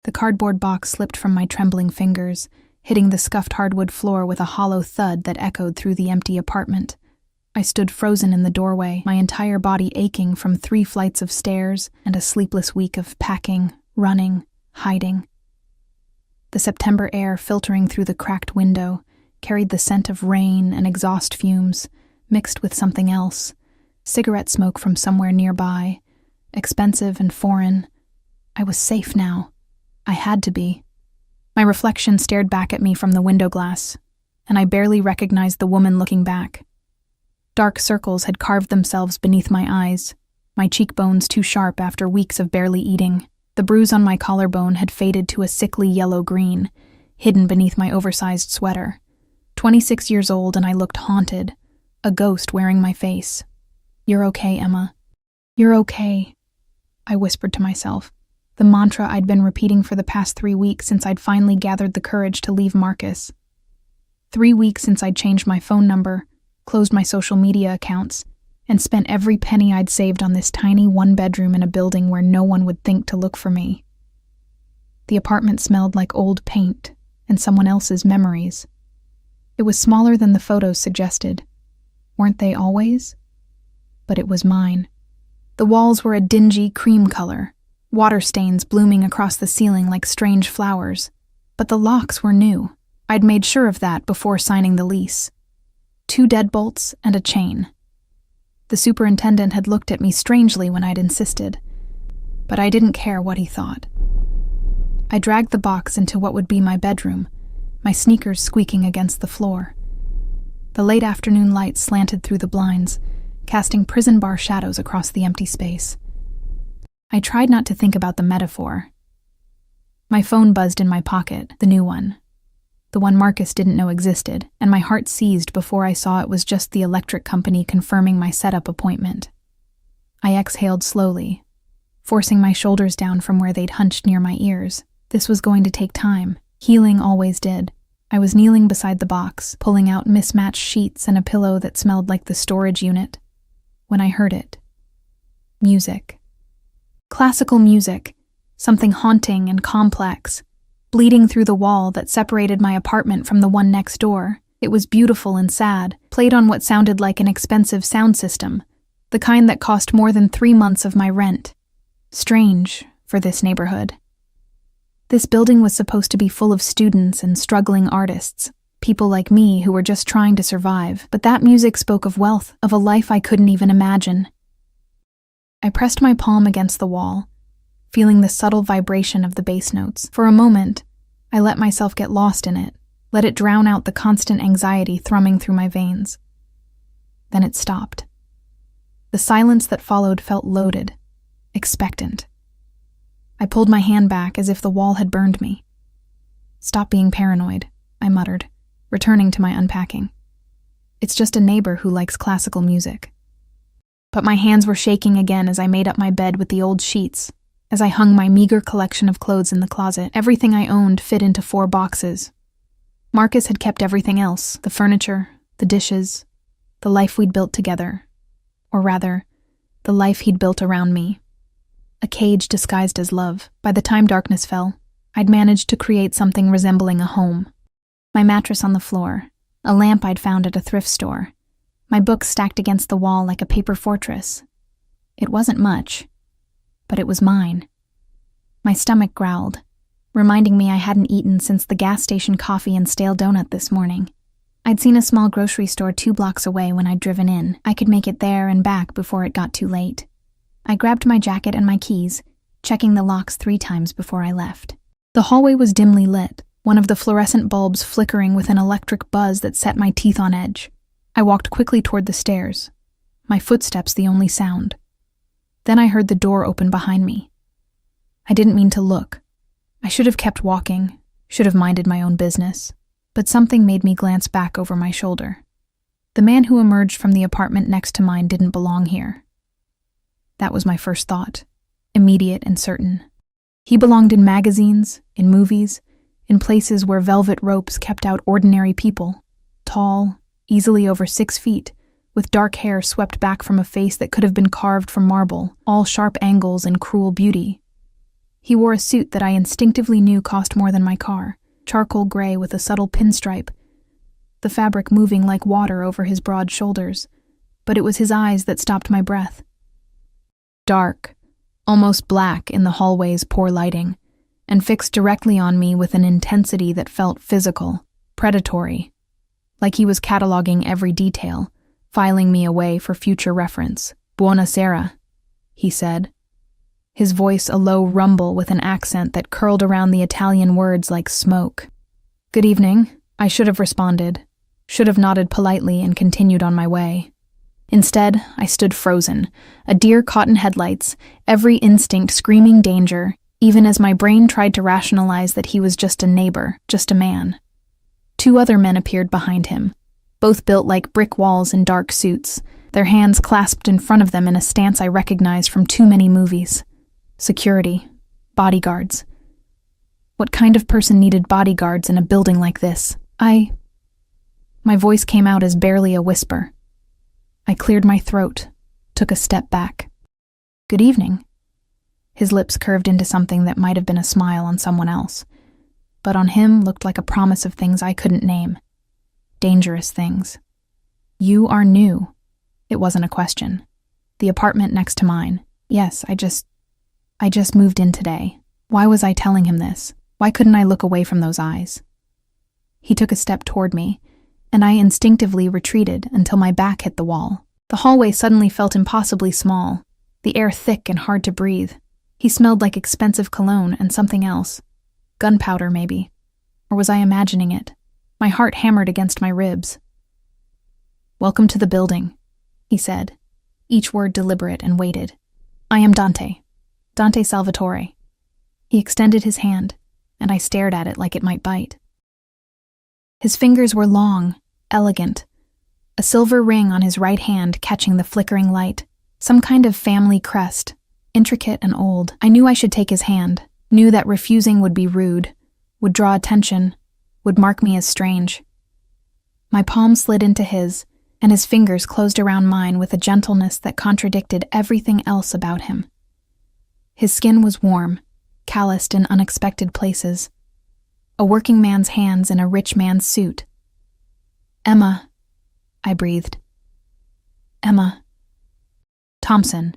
The cardboard box slipped from my trembling fingers, hitting the scuffed hardwood floor with a hollow thud that echoed through the empty apartment. I stood frozen in the doorway, my entire body aching from 3 flights of stairs and a sleepless week of packing, running, hiding. The September air filtering through the cracked window carried the scent of rain and exhaust fumes, mixed with something else, cigarette smoke from somewhere nearby, expensive and foreign. I was safe now. I had to be. My reflection stared back at me from the window glass, and I barely recognized the woman looking back. Dark circles had carved themselves beneath my eyes, my cheekbones too sharp after weeks of barely eating. The bruise on my collarbone had faded to a sickly yellow-green, hidden beneath my oversized sweater. 26 years old, and I looked haunted, a ghost wearing my face. "You're okay, Emma. You're okay," I whispered to myself, the mantra I'd been repeating for the past 3 weeks since I'd finally gathered the courage to leave Marcus. 3 weeks since I'd changed my phone number, closed my social media accounts, and spent every penny I'd saved on this tiny 1-bedroom in a building where no one would think to look for me. The apartment smelled like old paint and someone else's memories. It was smaller than the photos suggested. Weren't they always? But it was mine. The walls were a dingy cream color, water stains blooming across the ceiling like strange flowers. But the locks were new. I'd made sure of that before signing the lease. 2 deadbolts and a chain. The superintendent had looked at me strangely when I'd insisted, but I didn't care what he thought. I dragged the box into what would be my bedroom, my sneakers squeaking against the floor. The late afternoon light slanted through the blinds, casting prison bar shadows across the empty space. I tried not to think about the metaphor. My phone buzzed in my pocket, the new one. The one Marcus didn't know existed, and my heart seized before I saw it was just the electric company confirming my setup appointment. I exhaled slowly, forcing my shoulders down from where they'd hunched near my ears. This was going to take time. Healing always did. I was kneeling beside the box, pulling out mismatched sheets and a pillow that smelled like the storage unit, when I heard it. Music. Classical music, something haunting and complex, bleeding through the wall that separated my apartment from the one next door. It was beautiful and sad, played on what sounded like an expensive sound system, the kind that cost more than 3 months of my rent. Strange for this neighborhood. This building was supposed to be full of students and struggling artists, people like me who were just trying to survive, but that music spoke of wealth, of a life I couldn't even imagine. I pressed my palm against the wall, feeling the subtle vibration of the bass notes. For a moment, I let myself get lost in it, let it drown out the constant anxiety thrumming through my veins. Then it stopped. The silence that followed felt loaded, expectant. I pulled my hand back as if the wall had burned me. "Stop being paranoid," I muttered, returning to my unpacking. "It's just a neighbor who likes classical music." But my hands were shaking again as I made up my bed with the old sheets. As I hung my meager collection of clothes in the closet, everything I owned fit into 4 boxes. Marcus had kept everything else, the furniture, the dishes, the life we'd built together. Or rather, the life he'd built around me. A cage disguised as love. By the time darkness fell, I'd managed to create something resembling a home. My mattress on the floor, a lamp I'd found at a thrift store, my books stacked against the wall like a paper fortress. It wasn't much, but it was mine. My stomach growled, reminding me I hadn't eaten since the gas station coffee and stale donut this morning. I'd seen a small grocery store 2 blocks away when I'd driven in. I could make it there and back before it got too late. I grabbed my jacket and my keys, checking the locks 3 times before I left. The hallway was dimly lit, one of the fluorescent bulbs flickering with an electric buzz that set my teeth on edge. I walked quickly toward the stairs, my footsteps the only sound. Then I heard the door open behind me. I didn't mean to look. I should have kept walking, should have minded my own business, but something made me glance back over my shoulder. The man who emerged from the apartment next to mine didn't belong here. That was my first thought, immediate and certain. He belonged in magazines, in movies, in places where velvet ropes kept out ordinary people, tall, easily over 6 feet, with dark hair swept back from a face that could have been carved from marble, all sharp angles and cruel beauty. He wore a suit that I instinctively knew cost more than my car, charcoal gray with a subtle pinstripe, the fabric moving like water over his broad shoulders, but it was his eyes that stopped my breath. Dark, almost black in the hallway's poor lighting, and fixed directly on me with an intensity that felt physical, predatory, like he was cataloging every detail, filing me away for future reference. "Buonasera," he said, his voice a low rumble with an accent that curled around the Italian words like smoke. "Good evening," I should have responded, should have nodded politely and continued on my way. Instead, I stood frozen, a deer caught in headlights, every instinct screaming danger, even as my brain tried to rationalize that he was just a neighbor, just a man. 2 other men appeared behind him, both built like brick walls in dark suits, their hands clasped in front of them in a stance I recognized from too many movies. Security. Bodyguards. What kind of person needed bodyguards in a building like this? My voice came out as barely a whisper. I cleared my throat, took a step back. "Good evening." His lips curved into something that might have been a smile on someone else, but on him looked like a promise of things I couldn't name. Dangerous things. "You are new." It wasn't a question. "The apartment next to mine. Yes, I just moved in today." Why was I telling him this? Why couldn't I look away from those eyes? He took a step toward me, and I instinctively retreated until my back hit the wall. The hallway suddenly felt impossibly small, the air thick and hard to breathe. He smelled like expensive cologne and something else. Gunpowder, maybe. Or was I imagining it? My heart hammered against my ribs. "Welcome to the building," he said, each word deliberate and weighted. "I am Dante Salvatore." He extended his hand, and I stared at it like it might bite. His fingers were long, elegant, a silver ring on his right hand catching the flickering light, some kind of family crest, intricate and old. I knew I should take his hand, knew that refusing would be rude, would draw attention, would mark me as strange. My palm slid into his, and his fingers closed around mine with a gentleness that contradicted everything else about him. His skin was warm, calloused in unexpected places. A working man's hands in a rich man's suit. "Emma," I breathed. "Emma." Thompson.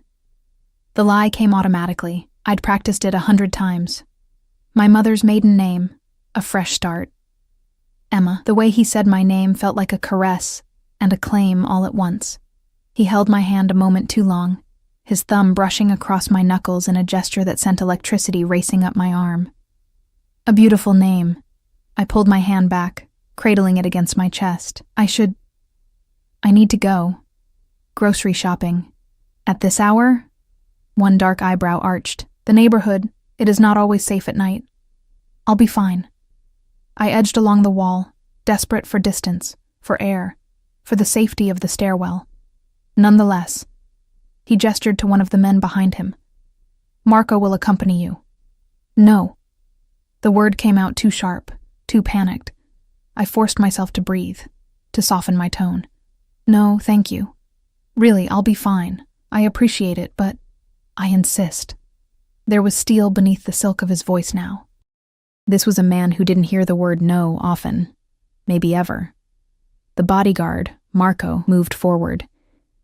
The lie came automatically. I'd practiced it 100 times. My mother's maiden name, a fresh start. Emma. The way he said my name felt like a caress and a claim all at once. He held my hand a moment too long, his thumb brushing across my knuckles in a gesture that sent electricity racing up my arm. "A beautiful name." I pulled my hand back, cradling it against my chest. I need to go. Grocery shopping. At this hour? One dark eyebrow arched. "The neighborhood, it is not always safe at night. I'll be fine." I edged along the wall, desperate for distance, for air, for the safety of the stairwell. Nonetheless, he gestured to one of the men behind him. "Marco will accompany you." "No." The word came out too sharp, too panicked. I forced myself to breathe, to soften my tone. "No, thank you. Really, I'll be fine. I appreciate it, but I insist." There was steel beneath the silk of his voice now. This was a man who didn't hear the word no often, maybe ever. The bodyguard, Marco, moved forward,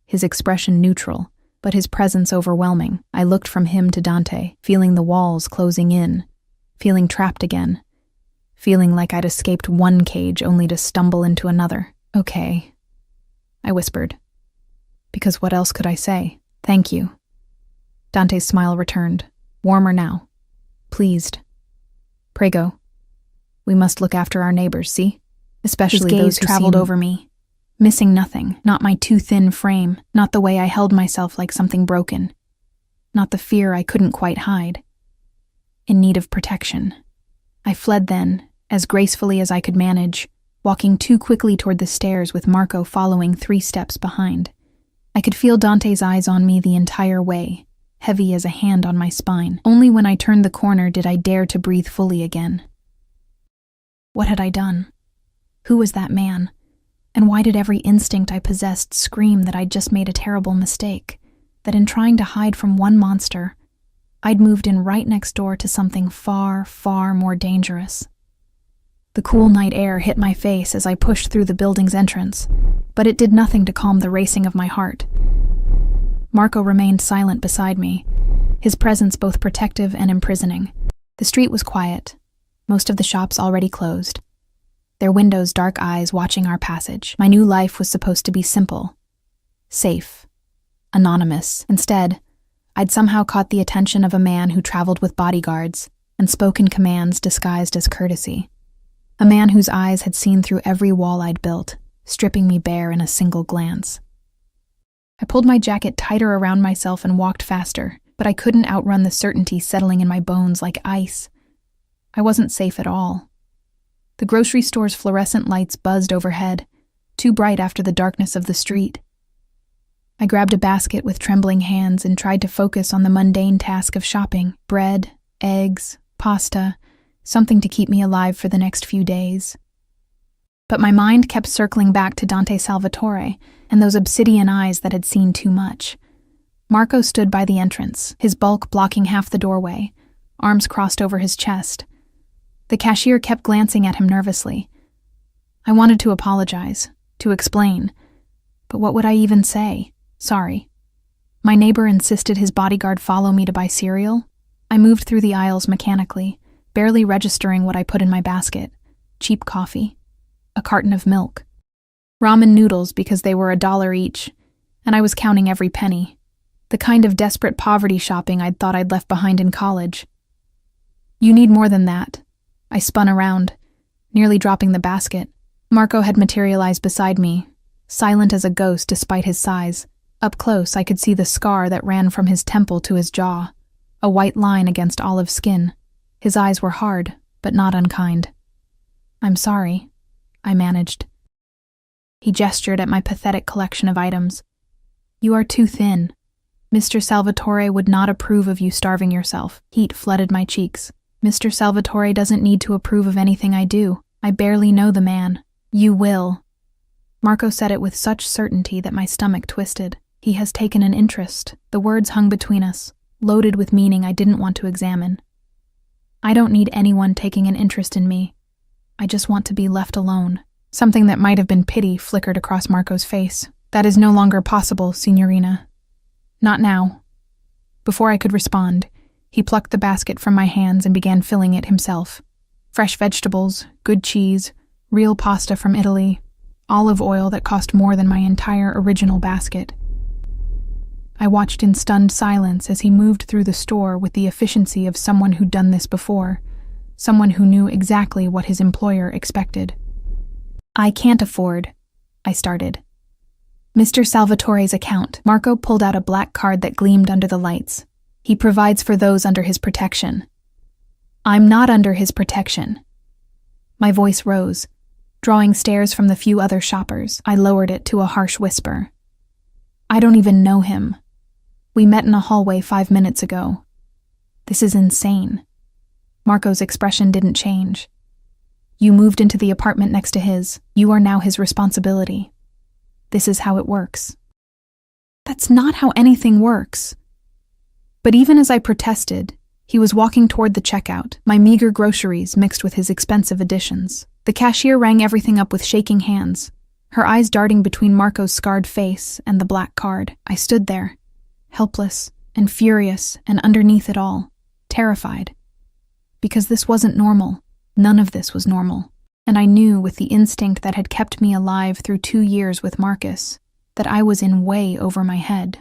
his expression neutral, but his presence overwhelming. I looked from him to Dante, feeling the walls closing in, feeling trapped again, feeling like I'd escaped one cage only to stumble into another. "Okay," I whispered. Because what else could I say? "Thank you." Dante's smile returned, warmer now, pleased. "Prego. We must look after our neighbors, see? Especially His gaze those who traveled seem over me, missing nothing, not my too thin frame, not the way I held myself like something broken, not the fear I couldn't quite hide. In need of protection. I fled then, as gracefully as I could manage, walking too quickly toward the stairs with Marco following 3 steps behind. I could feel Dante's eyes on me the entire way, heavy as a hand on my spine. Only when I turned the corner did I dare to breathe fully again. What had I done? Who was that man? And why did every instinct I possessed scream that I'd just made a terrible mistake, that in trying to hide from one monster, I'd moved in right next door to something far, far more dangerous. The cool night air hit my face as I pushed through the building's entrance, but it did nothing to calm the racing of my heart. Marco remained silent beside me, his presence both protective and imprisoning. The street was quiet, most of the shops already closed, their windows dark eyes watching our passage. My new life was supposed to be simple, safe, anonymous. Instead, I'd somehow caught the attention of a man who traveled with bodyguards and spoke in commands disguised as courtesy. A man whose eyes had seen through every wall I'd built, stripping me bare in a single glance. I pulled my jacket tighter around myself and walked faster, but I couldn't outrun the certainty settling in my bones like ice. I wasn't safe at all. The grocery store's fluorescent lights buzzed overhead, too bright after the darkness of the street. I grabbed a basket with trembling hands and tried to focus on the mundane task of shopping: bread, eggs, pasta, something to keep me alive for the next few days. But my mind kept circling back to Dante Salvatore and those obsidian eyes that had seen too much. Marco stood by the entrance, his bulk blocking half the doorway, arms crossed over his chest. The cashier kept glancing at him nervously. I wanted to apologize, to explain, but what would I even say? Sorry. My neighbor insisted his bodyguard follow me to buy cereal. I moved through the aisles mechanically, barely registering what I put in my basket: cheap coffee, a carton of milk, ramen noodles because they were $1 each, and I was counting every penny. The kind of desperate poverty shopping I'd thought I'd left behind in college. You need more than that. I spun around, nearly dropping the basket. Marco had materialized beside me, silent as a ghost despite his size. Up close, I could see the scar that ran from his temple to his jaw, a white line against olive skin. His eyes were hard, but not unkind. "I'm sorry," I managed. He gestured at my pathetic collection of items. "You are too thin. Mr. Salvatore would not approve of you starving yourself." Heat flooded my cheeks. "Mr. Salvatore doesn't need to approve of anything I do. I barely know the man." "You will." Marco said it with such certainty that my stomach twisted. He has taken an interest. The words hung between us, loaded with meaning I didn't want to examine. I don't need anyone taking an interest in me. I just want to be left alone. Something that might have been pity flickered across Marco's face. "That is no longer possible, signorina. Not now." Before I could respond, he plucked the basket from my hands and began filling it himself. Fresh vegetables, good cheese, real pasta from Italy, olive oil that cost more than my entire original basket. I watched in stunned silence as he moved through the store with the efficiency of someone who'd done this before, someone who knew exactly what his employer expected. "I can't afford," I started. "Mr. Salvatore's account." Marco pulled out a black card that gleamed under the lights. "He provides for those under his protection." "I'm not under his protection." My voice rose, drawing stares from the few other shoppers. I lowered it to a harsh whisper. "I don't even know him. We met in a hallway 5 minutes ago. This is insane." Marco's expression didn't change. "You moved into the apartment next to his. You are now his responsibility. This is how it works." "That's not how anything works." But even as I protested, he was walking toward the checkout, my meager groceries mixed with his expensive additions. The cashier rang everything up with shaking hands, her eyes darting between Marco's scarred face and the black card. I stood there, helpless and furious, and underneath it all, terrified. Because this wasn't normal. None of this was normal. And I knew with the instinct that had kept me alive through 2 years with Marcus, that I was in way over my head.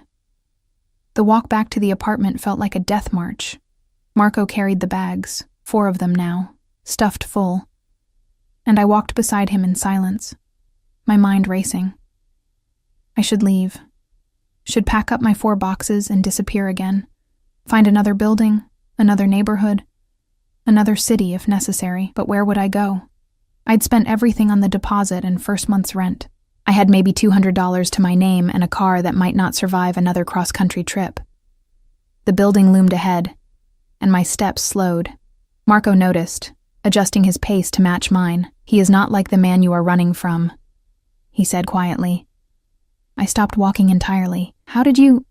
The walk back to the apartment felt like a death march. Marco carried the bags, 4 of them now, stuffed full. And I walked beside him in silence, my mind racing. I should leave. Should pack up my 4 boxes and disappear again. Find another building, another neighborhood, another city if necessary. But where would I go? I'd spent everything on the deposit and first month's rent. I had maybe $200 to my name and a car that might not survive another cross-country trip. The building loomed ahead, and my steps slowed. Marco noticed, adjusting his pace to match mine. "He is not like the man you are running from," he said quietly. I stopped walking entirely. "How did you..."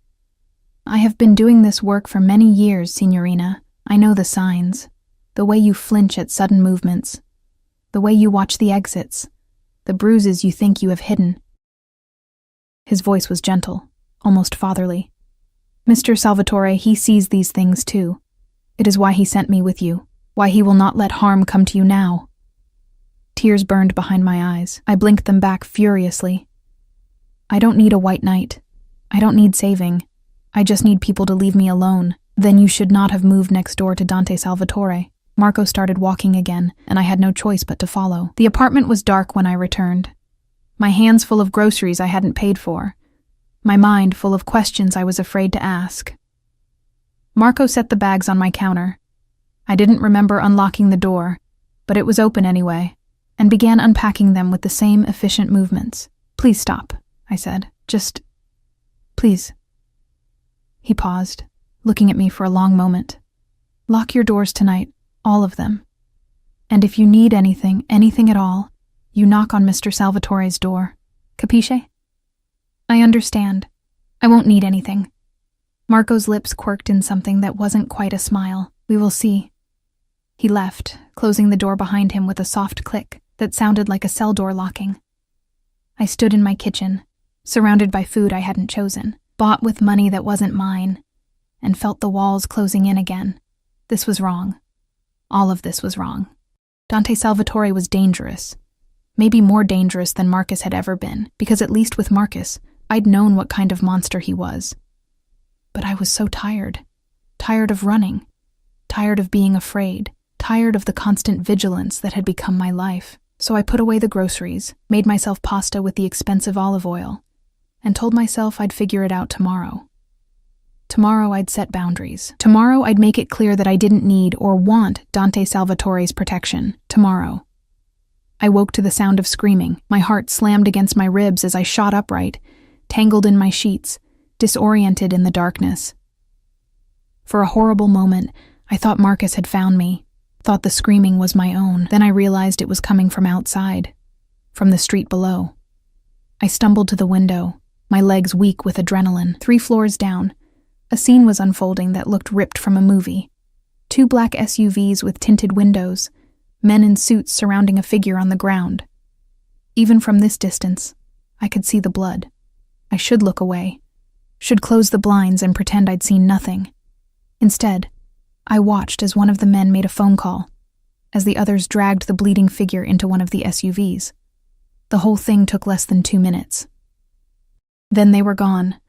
I have been doing this work for many years, Signorina. I know the signs. The way you flinch at sudden movements. The way you watch the exits. The bruises you think you have hidden. His voice was gentle, almost fatherly. Mr. Salvatore, he sees these things too. It is why he sent me with you, why he will not let harm come to you now. Tears burned behind my eyes. I blinked them back furiously. I don't need a white knight. I don't need saving. I just need people to leave me alone. Then you should not have moved next door to Dante Salvatore. Marco started walking again, and I had no choice but to follow. The apartment was dark when I returned. My hands full of groceries I hadn't paid for. My mind full of questions I was afraid to ask. Marco set the bags on my counter. I didn't remember unlocking the door, but it was open anyway, and began unpacking them with the same efficient movements. Please stop, I said. Just, please. He paused, looking at me for a long moment. Lock your doors tonight, all of them. And if you need anything at all, you knock on Mr. Salvatore's door. Capisce? I understand. I won't need anything. Marco's lips quirked in something that wasn't quite a smile. We will see. He left, closing the door behind him with a soft click that sounded like a cell door locking. I stood in my kitchen, surrounded by food I hadn't chosen, bought with money that wasn't mine, and felt the walls closing in again. This was wrong. All of this was wrong. Dante Salvatore was dangerous. Maybe more dangerous than Marcus had ever been, because at least with Marcus, I'd known what kind of monster he was. But I was so tired. Tired of running. Tired of being afraid. Tired of the constant vigilance that had become my life. So I put away the groceries, made myself pasta with the expensive olive oil, and told myself I'd figure it out tomorrow. Tomorrow I'd set boundaries. Tomorrow I'd make it clear that I didn't need or want Dante Salvatore's protection. Tomorrow. I woke to the sound of screaming. My heart slammed against my ribs as I shot upright, tangled in my sheets, disoriented in the darkness. For a horrible moment, I thought Marcus had found me, thought the screaming was my own. Then I realized it was coming from outside, from the street below. I stumbled to the window, my legs weak with adrenaline. 3 floors down, a scene was unfolding that looked ripped from a movie. 2 black SUVs with tinted windows, men in suits surrounding a figure on the ground. Even from this distance, I could see the blood. I should look away, should close the blinds and pretend I'd seen nothing. Instead, I watched as one of the men made a phone call, as the others dragged the bleeding figure into one of the SUVs. The whole thing took less than 2 minutes. Then they were gone,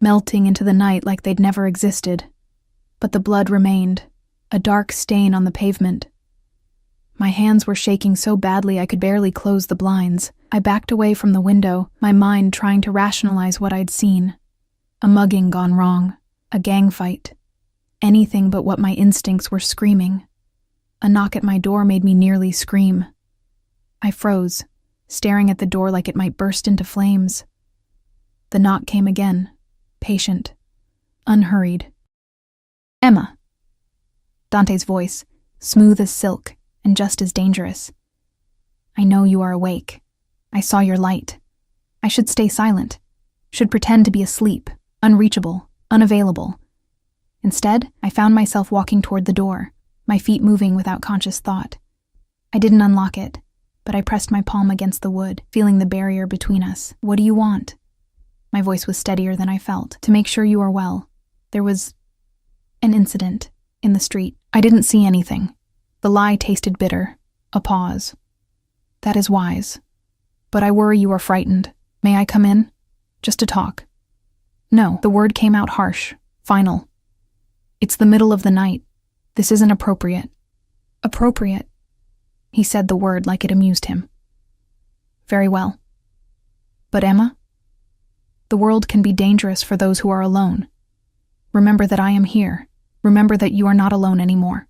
melting into the night like they'd never existed. But the blood remained, a dark stain on the pavement. My hands were shaking so badly I could barely close the blinds. I backed away from the window, my mind trying to rationalize what I'd seen. A mugging gone wrong, a gang fight. Anything but what my instincts were screaming. A knock at my door made me nearly scream. I froze, staring at the door like it might burst into flames. The knock came again, patient, unhurried. Emma. Dante's voice, smooth as silk and just as dangerous. I know you are awake. I saw your light. I should stay silent, should pretend to be asleep, unreachable, unavailable. Instead, I found myself walking toward the door, my feet moving without conscious thought. I didn't unlock it, but I pressed my palm against the wood, feeling the barrier between us. What do you want? My voice was steadier than I felt. To make sure you are well. There was an incident in the street. I didn't see anything. The lie tasted bitter. A pause. That is wise. But I worry you are frightened. May I come in? Just to talk. No, the word came out harsh, final. It's the middle of the night. This isn't appropriate. Appropriate. He said the word like it amused him. Very well. But Emma? The world can be dangerous for those who are alone. Remember that I am here. Remember that you are not alone anymore.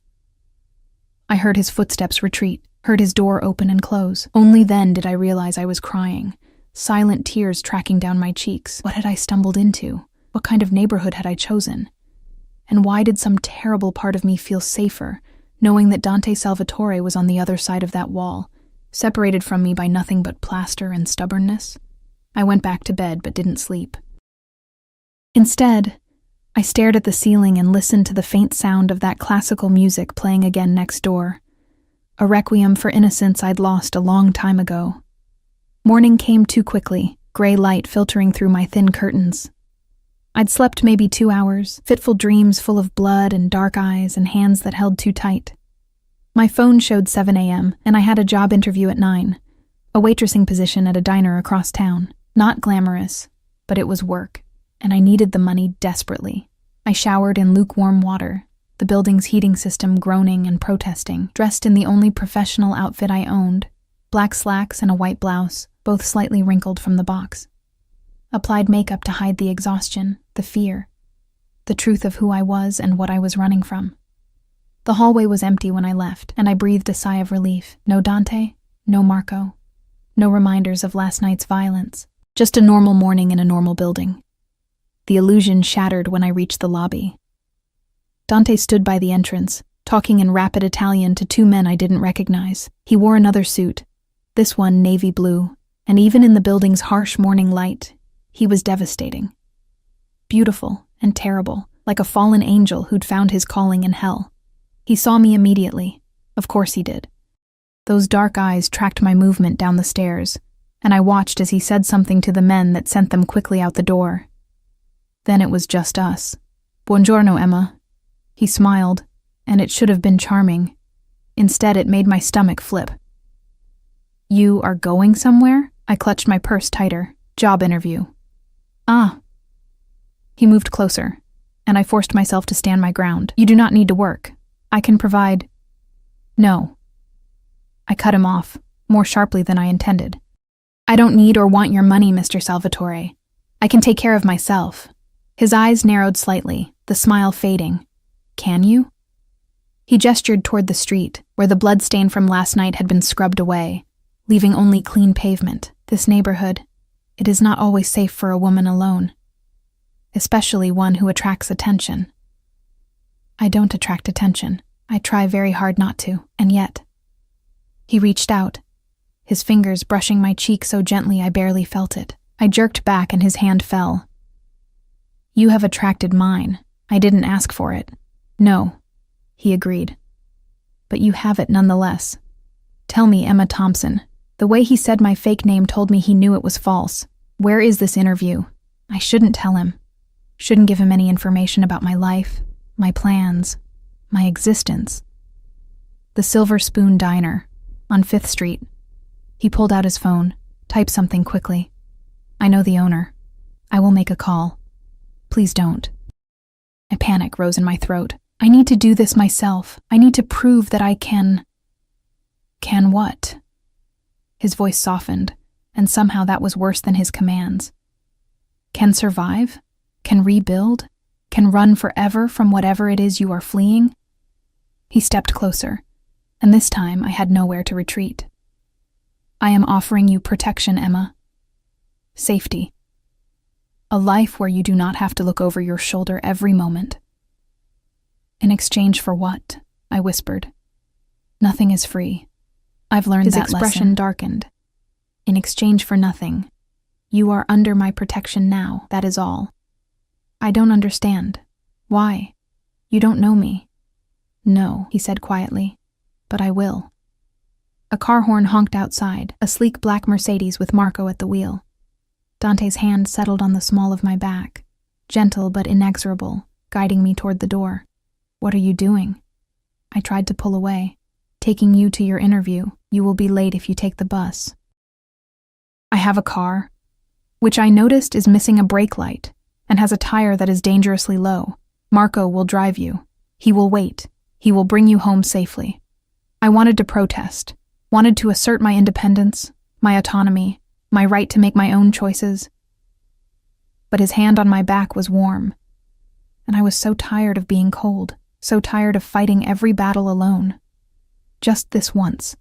I heard his footsteps retreat, heard his door open and close. Only then did I realize I was crying, silent tears tracking down my cheeks. What had I stumbled into? What kind of neighborhood had I chosen? And why did some terrible part of me feel safer, knowing that Dante Salvatore was on the other side of that wall, separated from me by nothing but plaster and stubbornness? I went back to bed but didn't sleep. Instead, I stared at the ceiling and listened to the faint sound of that classical music playing again next door, a requiem for innocence I'd lost a long time ago. Morning came too quickly, gray light filtering through my thin curtains. I'd slept maybe 2 hours, fitful dreams full of blood and dark eyes and hands that held too tight. My phone showed 7 a.m., and I had a job interview at 9, a waitressing position at a diner across town. Not glamorous, but it was work, and I needed the money desperately. I showered in lukewarm water, the building's heating system groaning and protesting, dressed in the only professional outfit I owned, black slacks and a white blouse, both slightly wrinkled from the box. Applied makeup to hide the exhaustion, the fear, the truth of who I was and what I was running from. The hallway was empty when I left, and I breathed a sigh of relief. No Dante, no Marco, no reminders of last night's violence. Just a normal morning in a normal building. The illusion shattered when I reached the lobby. Dante stood by the entrance, talking in rapid Italian to 2 men I didn't recognize. He wore another suit, this one navy blue, and even in the building's harsh morning light, he was devastating. Beautiful and terrible, like a fallen angel who'd found his calling in hell. He saw me immediately. Of course he did. Those dark eyes tracked my movement down the stairs, and I watched as he said something to the men that sent them quickly out the door. Then it was just us. "Buongiorno, Emma." He smiled, and it should have been charming. Instead, it made my stomach flip. "You are going somewhere?" I clutched my purse tighter. "Job interview." "Ah." He moved closer, and I forced myself to stand my ground. "You do not need to work. I can provide—" "No." I cut him off, more sharply than I intended. "I don't need or want your money, Mr. Salvatore. I can take care of myself." His eyes narrowed slightly, the smile fading. "Can you?" He gestured toward the street, where the blood stain from last night had been scrubbed away, leaving only clean pavement. "This neighborhood, it is not always safe for a woman alone, especially one who attracts attention." "I don't attract attention. I try very hard not to, and yet." He reached out, his fingers brushing my cheek so gently I barely felt it. I jerked back and his hand fell. "You have attracted mine. I didn't ask for it." "No," he agreed. "But you have it nonetheless. Tell me, Emma Thompson." The way he said my fake name told me he knew it was false. "Where is this interview?" I shouldn't tell him. Shouldn't give him any information about my life, my plans, my existence. "The Silver Spoon Diner, on 5th Street. He pulled out his phone, typed something quickly. "I know the owner. I will make a call. Please don't." A panic rose in my throat. I need to do this myself. I need to prove that I can... Can what? His voice softened, and somehow that was worse than his commands. Can survive? Can rebuild? Can run forever from whatever it is you are fleeing? He stepped closer, and this time I had nowhere to retreat. "I am offering you protection, Emma. Safety. A life where you do not have to look over your shoulder every moment." "In exchange for what?" I whispered. "Nothing is free. I've learned that lesson." His expression darkened. "In exchange for nothing. You are under my protection now, that is all." "I don't understand. Why? You don't know me." "No," he said quietly, "but I will." A car horn honked outside, a sleek black Mercedes with Marco at the wheel. Dante's hand settled on the small of my back, gentle but inexorable, guiding me toward the door. "What are you doing?" I tried to pull away. "Taking you to your interview. You will be late if you take the bus." "I have a car, which I noticed is missing a brake light and has a tire that is dangerously low. Marco will drive you. He will wait. He will bring you home safely." I wanted to protest, wanted to assert my independence, my autonomy, my right to make my own choices. But his hand on my back was warm, and I was so tired of being cold, so tired of fighting every battle alone. "Just this once,"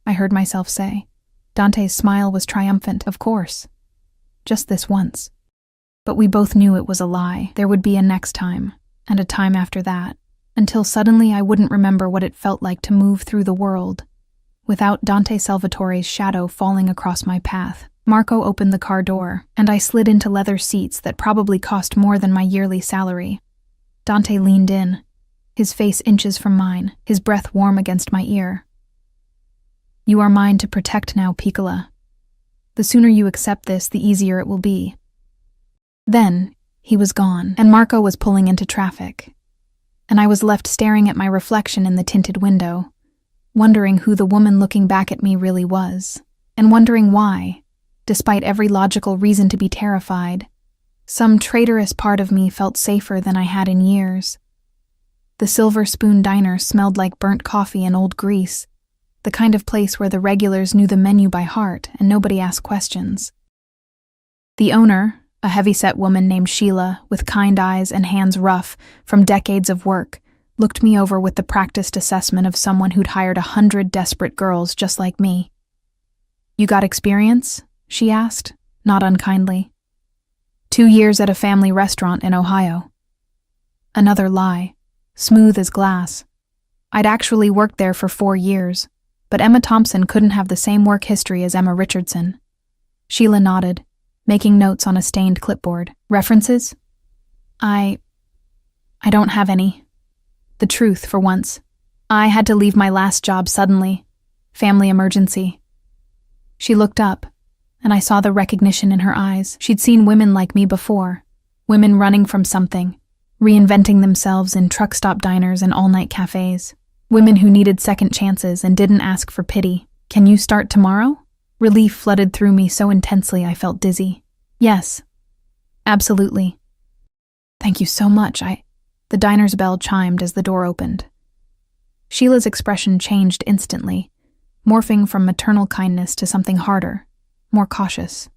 I heard myself say. Dante's smile was triumphant, of course. Just this once. But we both knew it was a lie. There would be a next time, and a time after that, until suddenly I wouldn't remember what it felt like to move through the world without Dante Salvatore's shadow falling across my path. Marco opened the car door, and I slid into leather seats that probably cost more than my yearly salary. Dante leaned in, his face inches from mine, his breath warm against my ear. You are mine to protect now, Piccola. The sooner you accept this, the easier it will be. Then, he was gone, and Marco was pulling into traffic. And I was left staring at my reflection in the tinted window, wondering who the woman looking back at me really was, and wondering why, despite every logical reason to be terrified, some traitorous part of me felt safer than I had in years. The Silver Spoon Diner smelled like burnt coffee and old grease, the kind of place where the regulars knew the menu by heart and nobody asked questions. The owner, a heavy-set woman named Sheila, with kind eyes and hands rough from decades of work, looked me over with the practiced assessment of someone who'd hired 100 desperate girls just like me. You got experience? She asked, not unkindly. 2 years at a family restaurant in Ohio. Another lie, smooth as glass. I'd actually worked there for 4 years, but Emma Thompson couldn't have the same work history as Emma Richardson. Sheila nodded, making notes on a stained clipboard. References? I don't have any. The truth, for once. I had to leave my last job suddenly. Family emergency. She looked up, and I saw the recognition in her eyes. She'd seen women like me before, women running from something, reinventing themselves in truck stop diners and all-night cafes, women who needed second chances and didn't ask for pity. Can you start tomorrow? Relief flooded through me so intensely I felt dizzy. Yes, absolutely. Thank you so much. The diner's bell chimed as the door opened. Sheila's expression changed instantly, morphing from maternal kindness to something harder, more cautious.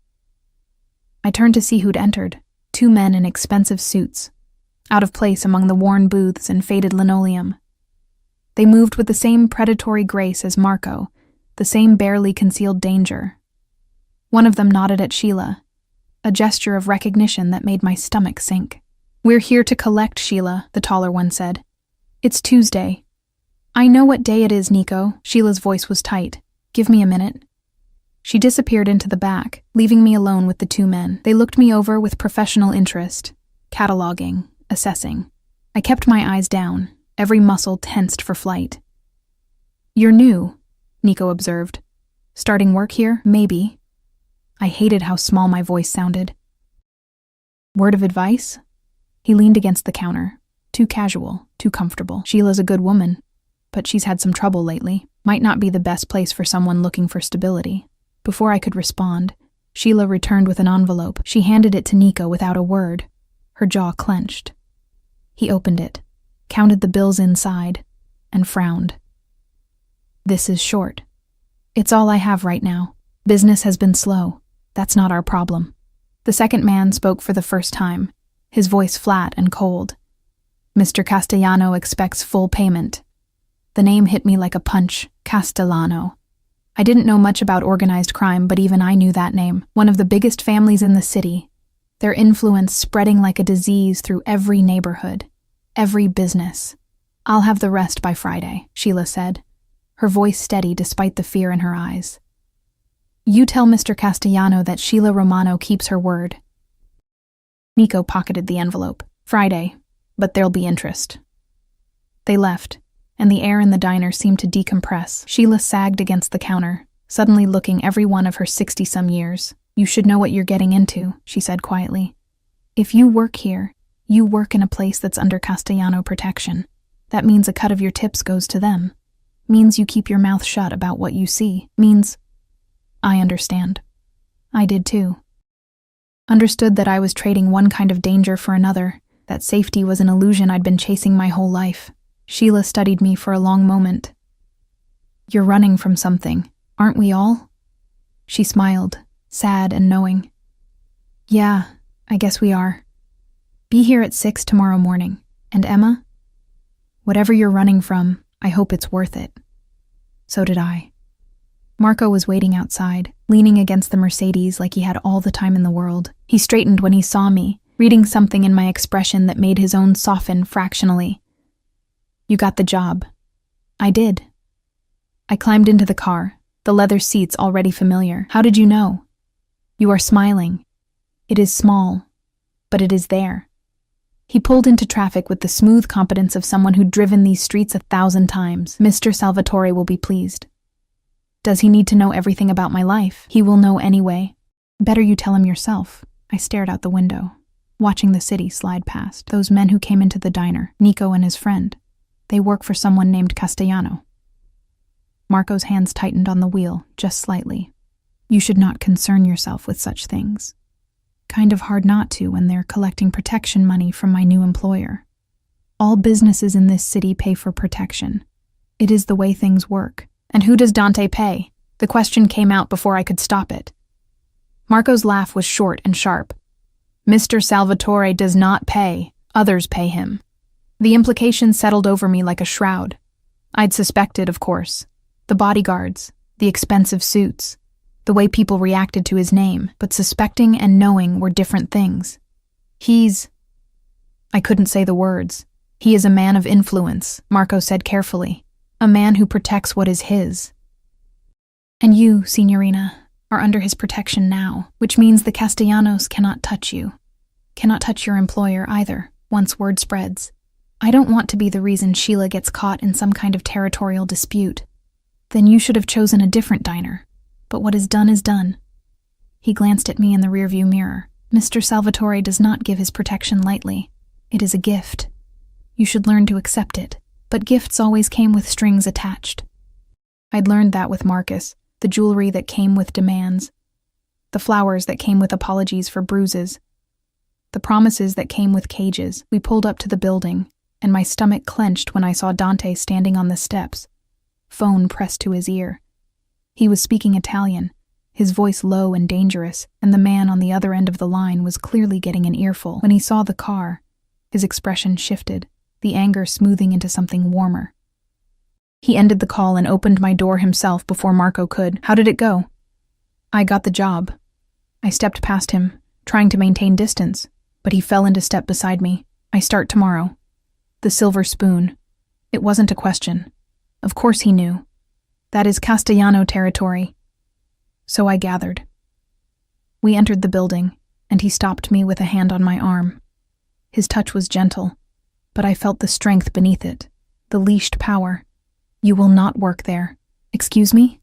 I turned to see who'd entered, 2 men in expensive suits, out of place among the worn booths and faded linoleum. They moved with the same predatory grace as Marco, the same barely concealed danger. One of them nodded at Sheila, a gesture of recognition that made my stomach sink. We're here to collect, Sheila, the taller one said. It's Tuesday. I know what day it is, Nico. Sheila's voice was tight. Give me a minute. She disappeared into the back, leaving me alone with the 2 men. They looked me over with professional interest, cataloging, assessing. I kept my eyes down, every muscle tensed for flight. You're new, Nico observed. Starting work here? Maybe. I hated how small my voice sounded. Word of advice? He leaned against the counter. Too casual, too comfortable. Sheila's a good woman, but she's had some trouble lately. Might not be the best place for someone looking for stability. Before I could respond, Sheila returned with an envelope. She handed it to Nico without a word, her jaw clenched. He opened it, counted the bills inside, and frowned. This is short. It's all I have right now. Business has been slow. That's not our problem. The second man spoke for the first time, his voice flat and cold. Mr. Castellano expects full payment. The name hit me like a punch. Castellano. I didn't know much about organized crime, but even I knew that name. One of the biggest families in the city. Their influence spreading like a disease through every neighborhood, every business. I'll have the rest by Friday, Sheila said, her voice steady despite the fear in her eyes. You tell Mr. Castellano that Sheila Romano keeps her word. Nico pocketed the envelope. Friday, but there'll be interest. They left, and the air in the diner seemed to decompress. Sheila sagged against the counter, suddenly looking every one of her 60-some years. You should know what you're getting into, she said quietly. If you work here, you work in a place that's under Castellano protection. That means a cut of your tips goes to them. Means you keep your mouth shut about what you see. Means... I understand. I did too. Understood that I was trading one kind of danger for another, that safety was an illusion I'd been chasing my whole life. Sheila studied me for a long moment. You're running from something, aren't we all? She smiled, sad and knowing. Yeah, I guess we are. Be here at 6 tomorrow morning. And Emma? Whatever you're running from, I hope it's worth it. So did I. Marco was waiting outside, leaning against the Mercedes like he had all the time in the world. He straightened when he saw me, reading something in my expression that made his own soften fractionally. You got the job. I did. I climbed into the car, the leather seats already familiar. How did you know? You are smiling. It is small, but it is there. He pulled into traffic with the smooth competence of someone who'd driven these streets 1,000 times. Mr. Salvatore will be pleased. Does he need to know everything about my life? He will know anyway. Better you tell him yourself. I stared out the window, watching the city slide past. Those men who came into the diner, Nico and his friend. They work for someone named Castellano. Marco's hands tightened on the wheel, just slightly. You should not concern yourself with such things. Kind of hard not to when they're collecting protection money from my new employer. All businesses in this city pay for protection. It is the way things work. And who does Dante pay? The question came out before I could stop it. Marco's laugh was short and sharp. Mr. Salvatore does not pay. Others pay him. The implication settled over me like a shroud. I'd suspected, of course. The bodyguards, the expensive suits, the way people reacted to his name, but suspecting and knowing were different things. I couldn't say the words. He is a man of influence, Marco said carefully. A man who protects what is his. And you, Signorina, are under his protection now, which means the Castellanos cannot touch you. Cannot touch your employer either, once word spreads. I don't want to be the reason Sheila gets caught in some kind of territorial dispute. Then you should have chosen a different diner. But what is done is done. He glanced at me in the rearview mirror. Mr. Salvatore does not give his protection lightly. It is a gift. You should learn to accept it. But gifts always came with strings attached. I'd learned that with Marcus, the jewelry that came with demands, the flowers that came with apologies for bruises, the promises that came with cages. We pulled up to the building, and my stomach clenched when I saw Dante standing on the steps, phone pressed to his ear. He was speaking Italian, his voice low and dangerous, and the man on the other end of the line was clearly getting an earful. When he saw the car, his expression shifted, the anger smoothing into something warmer. He ended the call and opened my door himself before Marco could. How did it go? I got the job. I stepped past him, trying to maintain distance, but he fell into step beside me. I start tomorrow. The silver spoon. It wasn't a question. Of course he knew. That is Castellano territory. So I gathered. We entered the building, and he stopped me with a hand on my arm. His touch was gentle, but I felt the strength beneath it, the leashed power. You will not work there. Excuse me?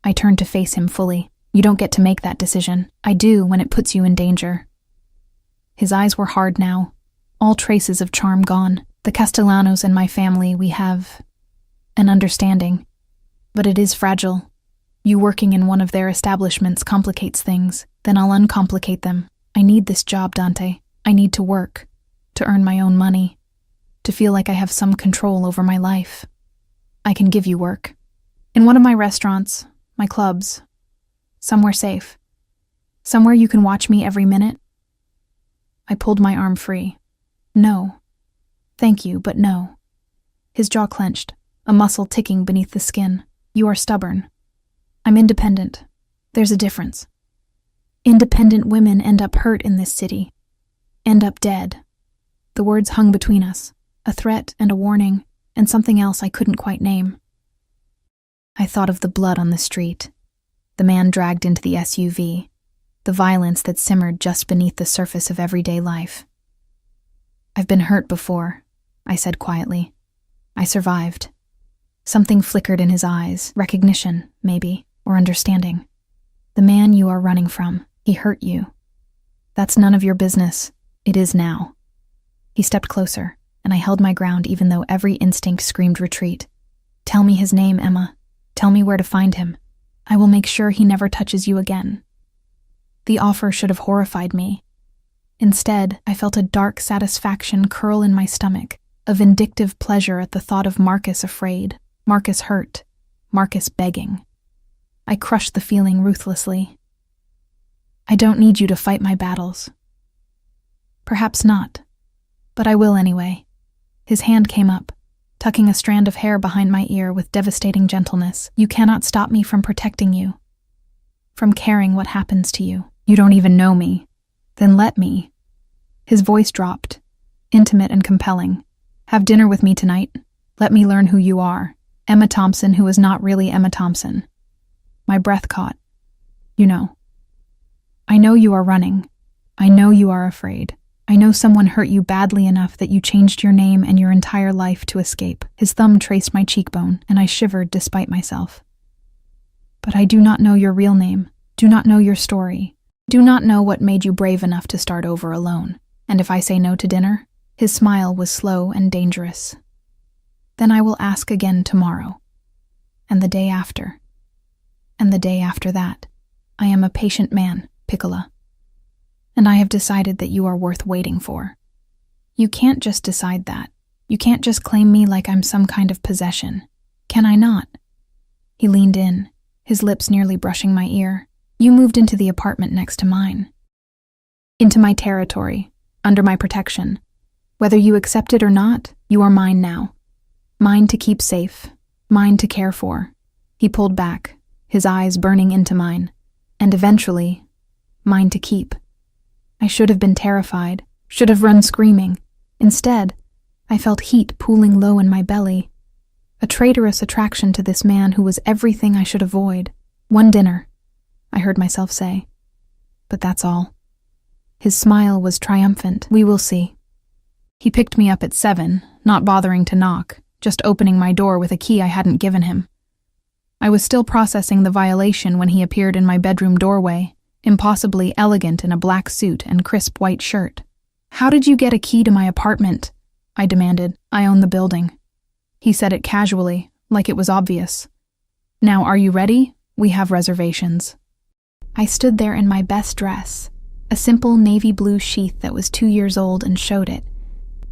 I turned to face him fully. You don't get to make that decision. I do when it puts you in danger. His eyes were hard now, all traces of charm gone. The Castellanos and my family, we have an understanding. But it is fragile. You working in one of their establishments complicates things. Then I'll uncomplicate them. I need this job, Dante. I need to work, to earn my own money, to feel like I have some control over my life. I can give you work. In one of my restaurants, my clubs, somewhere safe. Somewhere you can watch me every minute. I pulled my arm free. No. Thank you, but no. His jaw clenched, a muscle ticking beneath the skin. You are stubborn. I'm independent. There's a difference. Independent women end up hurt in this city. End up dead. The words hung between us, a threat and a warning, and something else I couldn't quite name. I thought of the blood on the street, the man dragged into the SUV, the violence that simmered just beneath the surface of everyday life. I've been hurt before, I said quietly. I survived. Something flickered in his eyes, recognition, maybe, or understanding. The man you are running from, he hurt you. That's none of your business. It is now. He stepped closer, and I held my ground even though every instinct screamed retreat. Tell me his name, Emma. Tell me where to find him. I will make sure he never touches you again. The offer should have horrified me. Instead, I felt a dark satisfaction curl in my stomach, a vindictive pleasure at the thought of Marcus afraid, Marcus hurt, Marcus begging. I crushed the feeling ruthlessly. I don't need you to fight my battles. Perhaps not, but I will anyway. His hand came up, tucking a strand of hair behind my ear with devastating gentleness. You cannot stop me from protecting you, from caring what happens to you. You don't even know me. Then let me. His voice dropped, intimate and compelling. Have dinner with me tonight. Let me learn who you are. Emma Thompson, who is not really Emma Thompson. My breath caught. You know. I know you are running. I know you are afraid. I know someone hurt you badly enough that you changed your name and your entire life to escape. His thumb traced my cheekbone, and I shivered despite myself. But I do not know your real name, do not know your story, do not know what made you brave enough to start over alone. And if I say no to dinner? His smile was slow and dangerous. Then I will ask again tomorrow, and the day after, and the day after that. I am a patient man, Piccola, and I have decided that you are worth waiting for. You can't just decide that. You can't just claim me like I'm some kind of possession. Can I not? He leaned in, his lips nearly brushing my ear. You moved into the apartment next to mine. Into my territory, under my protection. Whether you accept it or not, you are mine now. Mine to keep safe, mine to care for. He pulled back, his eyes burning into mine, and eventually, mine to keep. I should have been terrified, should have run screaming. Instead, I felt heat pooling low in my belly, a traitorous attraction to this man who was everything I should avoid. One dinner, I heard myself say. But that's all. His smile was triumphant. We will see. He picked me up at 7, not bothering to knock, just opening my door with a key I hadn't given him. I was still processing the violation when he appeared in my bedroom doorway, impossibly elegant in a black suit and crisp white shirt. How did you get a key to my apartment? I demanded. I own the building. He said it casually, like it was obvious. Now, are you ready? We have reservations. I stood there in my best dress, a simple navy blue sheath that was 2 years old, and showed it,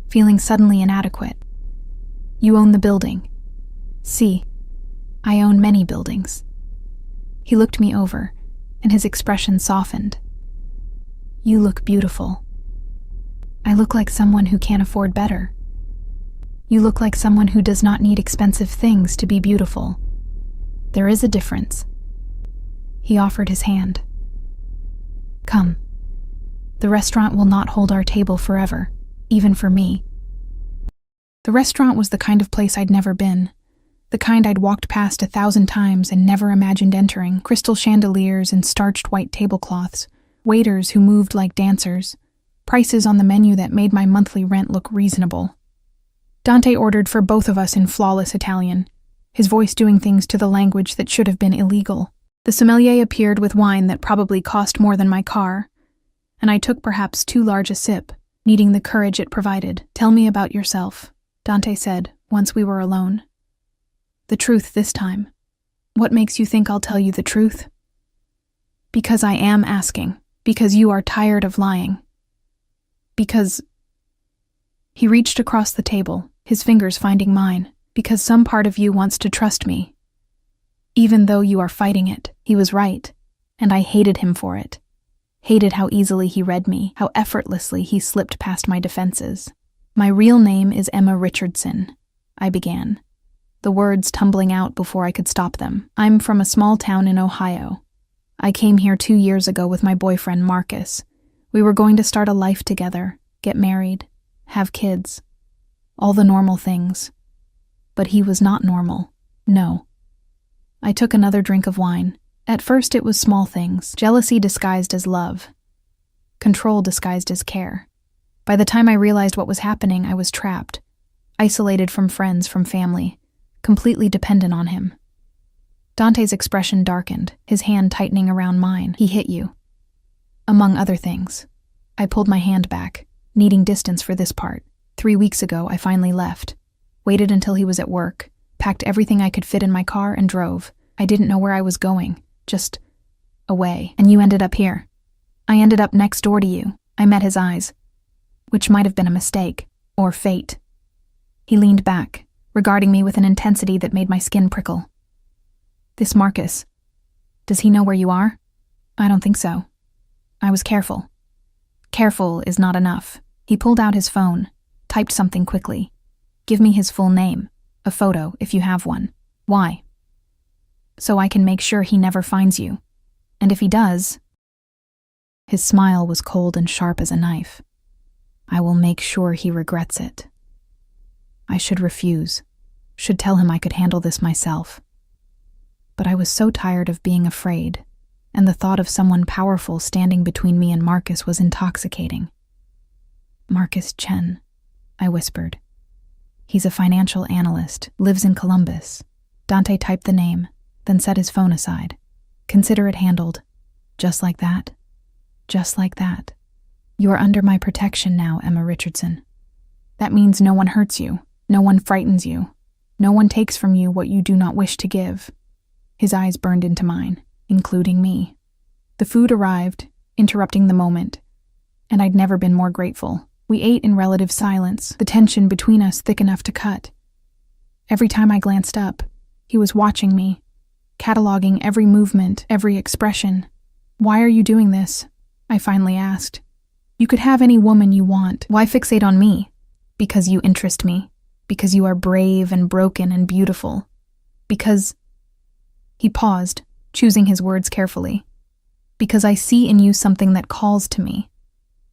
feeling suddenly inadequate. You own the building. See, I own many buildings. He looked me over, and his expression softened. You look beautiful. I look like someone who can't afford better. You look like someone who does not need expensive things to be beautiful. There is a difference. He offered his hand. Come. The restaurant will not hold our table forever, even for me. The restaurant was the kind of place I'd never been, the kind I'd walked past 1,000 times and never imagined entering. Crystal chandeliers and starched white tablecloths, waiters who moved like dancers, prices on the menu that made my monthly rent look reasonable. Dante ordered for both of us in flawless Italian, his voice doing things to the language that should have been illegal. The sommelier appeared with wine that probably cost more than my car, and I took perhaps too large a sip, needing the courage it provided. Tell me about yourself, Dante said, once we were alone. The truth this time. What makes you think I'll tell you the truth? Because I am asking. Because you are tired of lying. Because... He reached across the table, his fingers finding mine. Because some part of you wants to trust me. Even though you are fighting it. He was right, and I hated him for it. Hated how easily he read me, how effortlessly he slipped past my defenses. My real name is Emma Richardson, I began, the words tumbling out before I could stop them. I'm from a small town in Ohio. I came here 2 years ago with my boyfriend, Marcus. We were going to start a life together, get married, have kids. All the normal things. But he was not normal. No. I took another drink of wine. At first it was small things, jealousy disguised as love, control disguised as care. By the time I realized what was happening, I was trapped, isolated from friends, from family, completely dependent on him. Dante's expression darkened, his hand tightening around mine. He hit you. Among other things. I pulled my hand back, needing distance for this part. 3 weeks ago, I finally left. Waited until he was at work, packed everything I could fit in my car and drove. I didn't know where I was going, just away. And you ended up here. I ended up next door to you. I met his eyes, which might have been a mistake, or fate. He leaned back, regarding me with an intensity that made my skin prickle. This Marcus, does he know where you are? I don't think so. I was careful. Careful is not enough. He pulled out his phone, typed something quickly. Give me his full name, a photo if you have one. Why? So I can make sure he never finds you. And if he does... His smile was cold and sharp as a knife. I will make sure he regrets it. I should refuse, should tell him I could handle this myself. But I was so tired of being afraid, and the thought of someone powerful standing between me and Marcus was intoxicating. Marcus Chen, I whispered. He's a financial analyst, lives in Columbus. Dante typed the name, then set his phone aside. Consider it handled. Just like that. Just like that. You are under my protection now, Emma Richardson. That means no one hurts you, no one frightens you, no one takes from you what you do not wish to give. His eyes burned into mine, including me. The food arrived, interrupting the moment, and I'd never been more grateful. We ate in relative silence, the tension between us thick enough to cut. Every time I glanced up, he was watching me, cataloging every movement, every expression. Why are you doing this? I finally asked. You could have any woman you want. Why fixate on me? Because you interest me. Because you are brave and broken and beautiful. Because... He paused, choosing his words carefully. Because I see in you something that calls to me.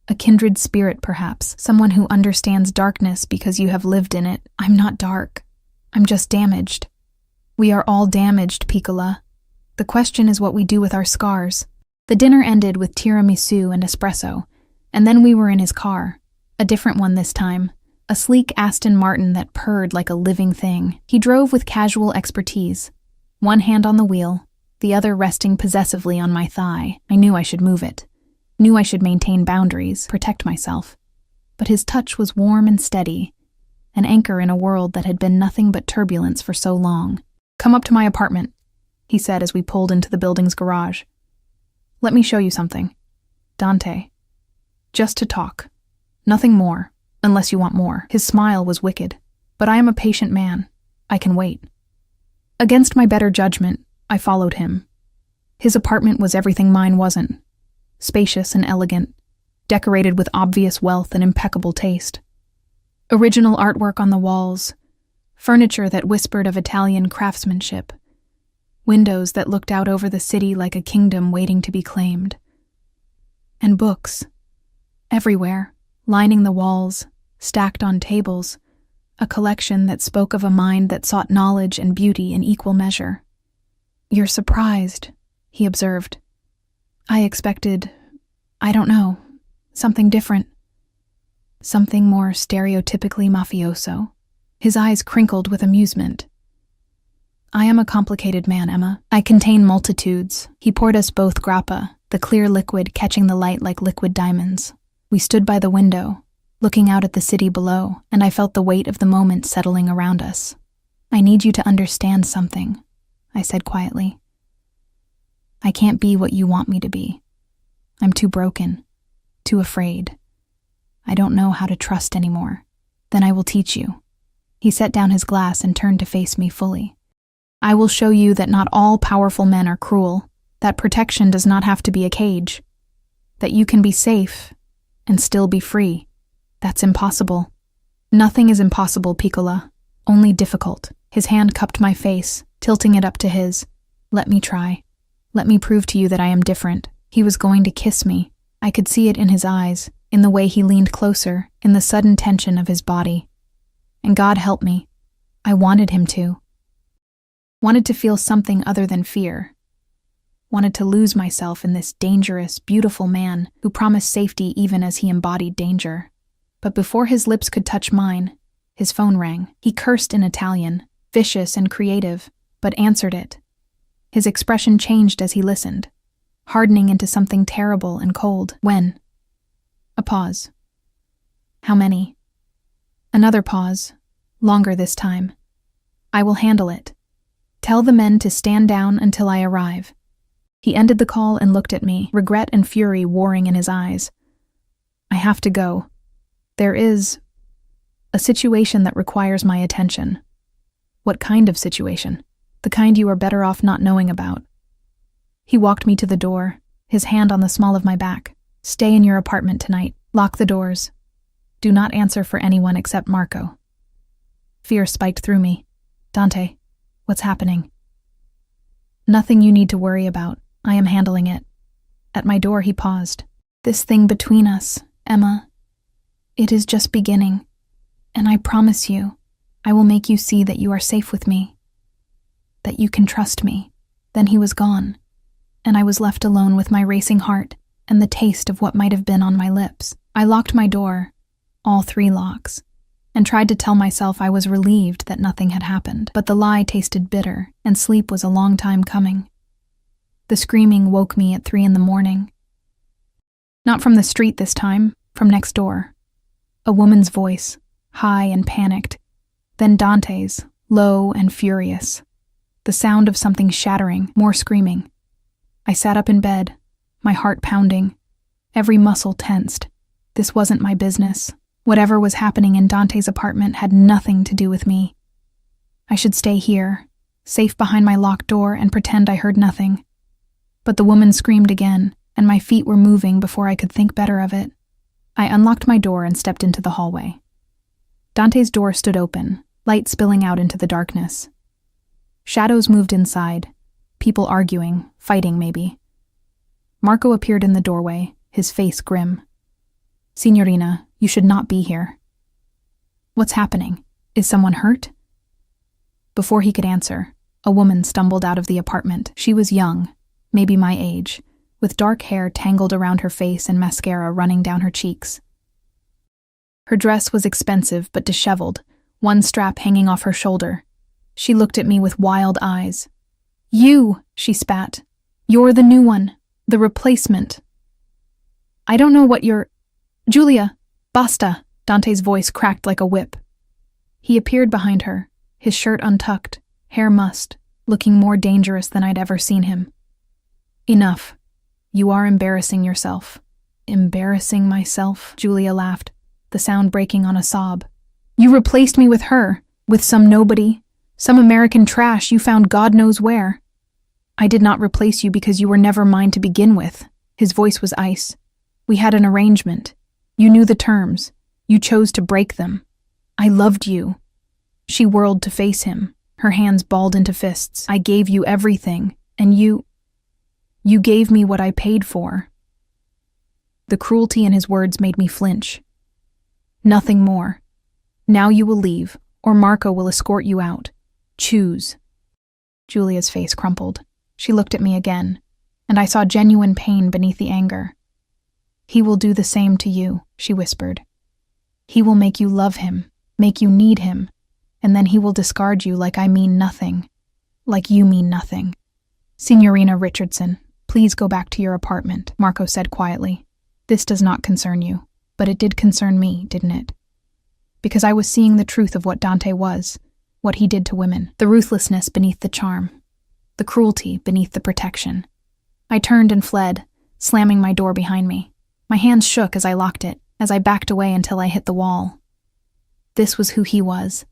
A kindred spirit, perhaps. Someone who understands darkness because you have lived in it. I'm not dark. I'm just damaged. We are all damaged, Piccola. The question is what we do with our scars. The dinner ended with tiramisu and espresso, and then we were in his car. A different one this time. A sleek Aston Martin that purred like a living thing. He drove with casual expertise. One hand on the wheel, the other resting possessively on my thigh. I knew I should move it. Knew I should maintain boundaries, protect myself. But his touch was warm and steady, an anchor in a world that had been nothing but turbulence for so long. Come up to my apartment, he said as we pulled into the building's garage. Let me show you something. Dante. Just to talk. Nothing more, unless you want more. His smile was wicked. But I am a patient man. I can wait. Against my better judgment, I followed him. His apartment was everything mine wasn't. Spacious and elegant, decorated with obvious wealth and impeccable taste. Original artwork on the walls, furniture that whispered of Italian craftsmanship, windows that looked out over the city like a kingdom waiting to be claimed. And books, everywhere, lining the walls, stacked on tables, a collection that spoke of a mind that sought knowledge and beauty in equal measure. You're surprised, he observed. I expected, I don't know, something different. Something more stereotypically mafioso. His eyes crinkled with amusement. I am a complicated man, Emma. I contain multitudes. He poured us both grappa, the clear liquid catching the light like liquid diamonds. We stood by the window, looking out at the city below, and I felt the weight of the moment settling around us. I need you to understand something, I said quietly. I can't be what you want me to be. I'm too broken, too afraid. I don't know how to trust anymore. Then I will teach you. He set down his glass and turned to face me fully. I will show you that not all powerful men are cruel, that protection does not have to be a cage, that you can be safe and still be free. That's impossible. Nothing is impossible, Piccola, only difficult. His hand cupped my face, tilting it up to his. Let me try. Let me prove to you that I am different. He was going to kiss me. I could see it in his eyes, in the way he leaned closer, in the sudden tension of his body. And God help me. I wanted him to. Wanted to feel something other than fear. Wanted to lose myself in this dangerous, beautiful man who promised safety even as he embodied danger. But before his lips could touch mine, his phone rang. He cursed in Italian, vicious and creative, but answered it. His expression changed as he listened, hardening into something terrible and cold. When? A pause. How many? Another pause, longer this time. I will handle it. Tell the men to stand down until I arrive. He ended the call and looked at me, regret and fury warring in his eyes. I have to go. There is a situation that requires my attention. What kind of situation? The kind you are better off not knowing about. He walked me to the door, his hand on the small of my back. Stay in your apartment tonight. Lock the doors. Do not answer for anyone except Marco. Fear spiked through me. Dante, what's happening? Nothing you need to worry about. I am handling it. At my door, he paused. This thing between us, Emma, it is just beginning. And I promise you, I will make you see that you are safe with me. That you can trust me. Then he was gone, and I was left alone with my racing heart and the taste of what might have been on my lips. I locked my door, all 3 locks, and tried to tell myself I was relieved that nothing had happened. But the lie tasted bitter, and sleep was a long time coming. The screaming woke me at 3 a.m. Not from the street this time, from next door. A woman's voice, high and panicked, then Dante's, low and furious. The sound of something shattering, more screaming. I sat up in bed, my heart pounding, every muscle tensed. This wasn't my business. Whatever was happening in Dante's apartment had nothing to do with me. I should stay here, safe behind my locked door, and pretend I heard nothing. But the woman screamed again, and my feet were moving before I could think better of it. I unlocked my door and stepped into the hallway. Dante's door stood open, light spilling out into the darkness. Shadows moved inside, people arguing, fighting maybe. Marco appeared in the doorway, his face grim. "Signorina, you should not be here." "What's happening? Is someone hurt?" Before he could answer, a woman stumbled out of the apartment. She was young, maybe my age, with dark hair tangled around her face and mascara running down her cheeks. Her dress was expensive but disheveled, one strap hanging off her shoulder. She looked at me with wild eyes. "You," she spat. "You're the new one, the replacement." "I don't know what you're—" "Giulia, basta!" Dante's voice cracked like a whip. He appeared behind her, his shirt untucked, hair mussed, looking more dangerous than I'd ever seen him. "Enough. You are embarrassing yourself." "Embarrassing myself?" Giulia laughed, the sound breaking on a sob. "You replaced me with her, with some nobody, some American trash you found God knows where." "I did not replace you because you were never mine to begin with." His voice was ice. "We had an arrangement. You knew the terms. You chose to break them. I loved you." She whirled to face him, her hands balled into fists. "I gave you everything, and you gave me what I paid for." The cruelty in his words made me flinch. "Nothing more. Now you will leave, or Marco will escort you out. Choose." Giulia's face crumpled. She looked at me again, and I saw genuine pain beneath the anger. "He will do the same to you," she whispered. "He will make you love him, make you need him, and then he will discard you like I mean nothing, like you mean nothing." "Signorina Richardson, please go back to your apartment," Marco said quietly. "This does not concern you, but it did concern me, didn't it? Because I was seeing the truth of what Dante was, what he did to women, the ruthlessness beneath the charm, the cruelty beneath the protection." I turned and fled, slamming my door behind me. My hands shook as I locked it, as I backed away until I hit the wall. This was who he was.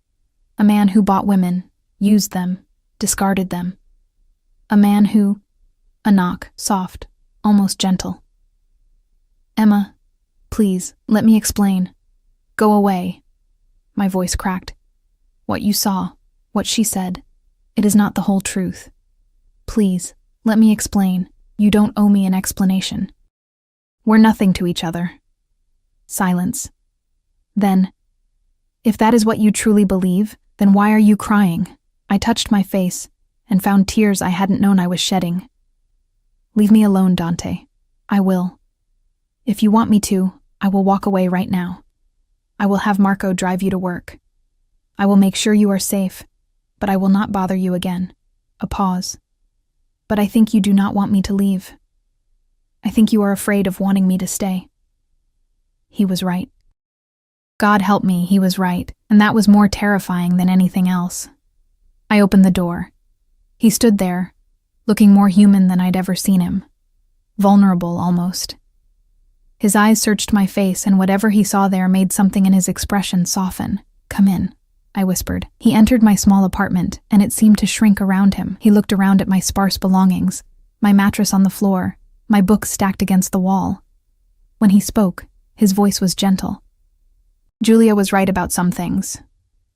A man who bought women, used them, discarded them. A man who— A knock, soft, almost gentle. "Emma, please, let me explain. Go away." My voice cracked. "What you saw, what she said, it is not the whole truth. Please, let me explain. You don't owe me an explanation. We're nothing to each other." Silence. Then, "If that is what you truly believe, then why are you crying?" I touched my face and found tears I hadn't known I was shedding. "Leave me alone, Dante. I will. If you want me to, I will walk away right now. I will have Marco drive you to work. I will make sure you are safe, but I will not bother you again." A pause. "But I think you do not want me to leave. I think you are afraid of wanting me to stay." He was right. God help me, he was right, and that was more terrifying than anything else. I opened the door. He stood there, looking more human than I'd ever seen him. Vulnerable, almost. His eyes searched my face, and whatever he saw there made something in his expression soften. "Come in," I whispered. He entered my small apartment, and it seemed to shrink around him. He looked around at my sparse belongings, my mattress on the floor, my books stacked against the wall. When he spoke, his voice was gentle. "Giulia was right about some things.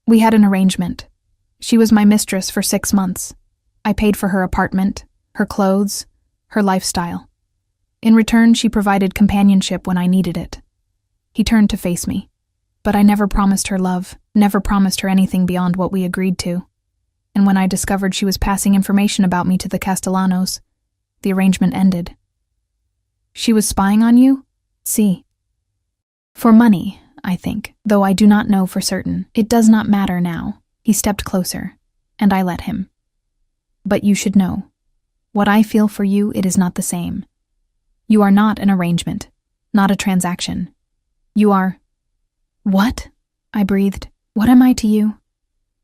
We had an arrangement. She was my mistress for 6 months. I paid for her apartment, her clothes, her lifestyle. In return, she provided companionship when I needed it." He turned to face me. "But I never promised her love, never promised her anything beyond what we agreed to. And when I discovered she was passing information about me to the Castellanos, the arrangement ended." "She was spying on you?" "Si. For money. I think, though I do not know for certain. It does not matter now. He stepped closer, and I let him. But you should know. What I feel for you, it is not the same. You are not an arrangement, not a transaction. You are... What? I breathed. What am I to you?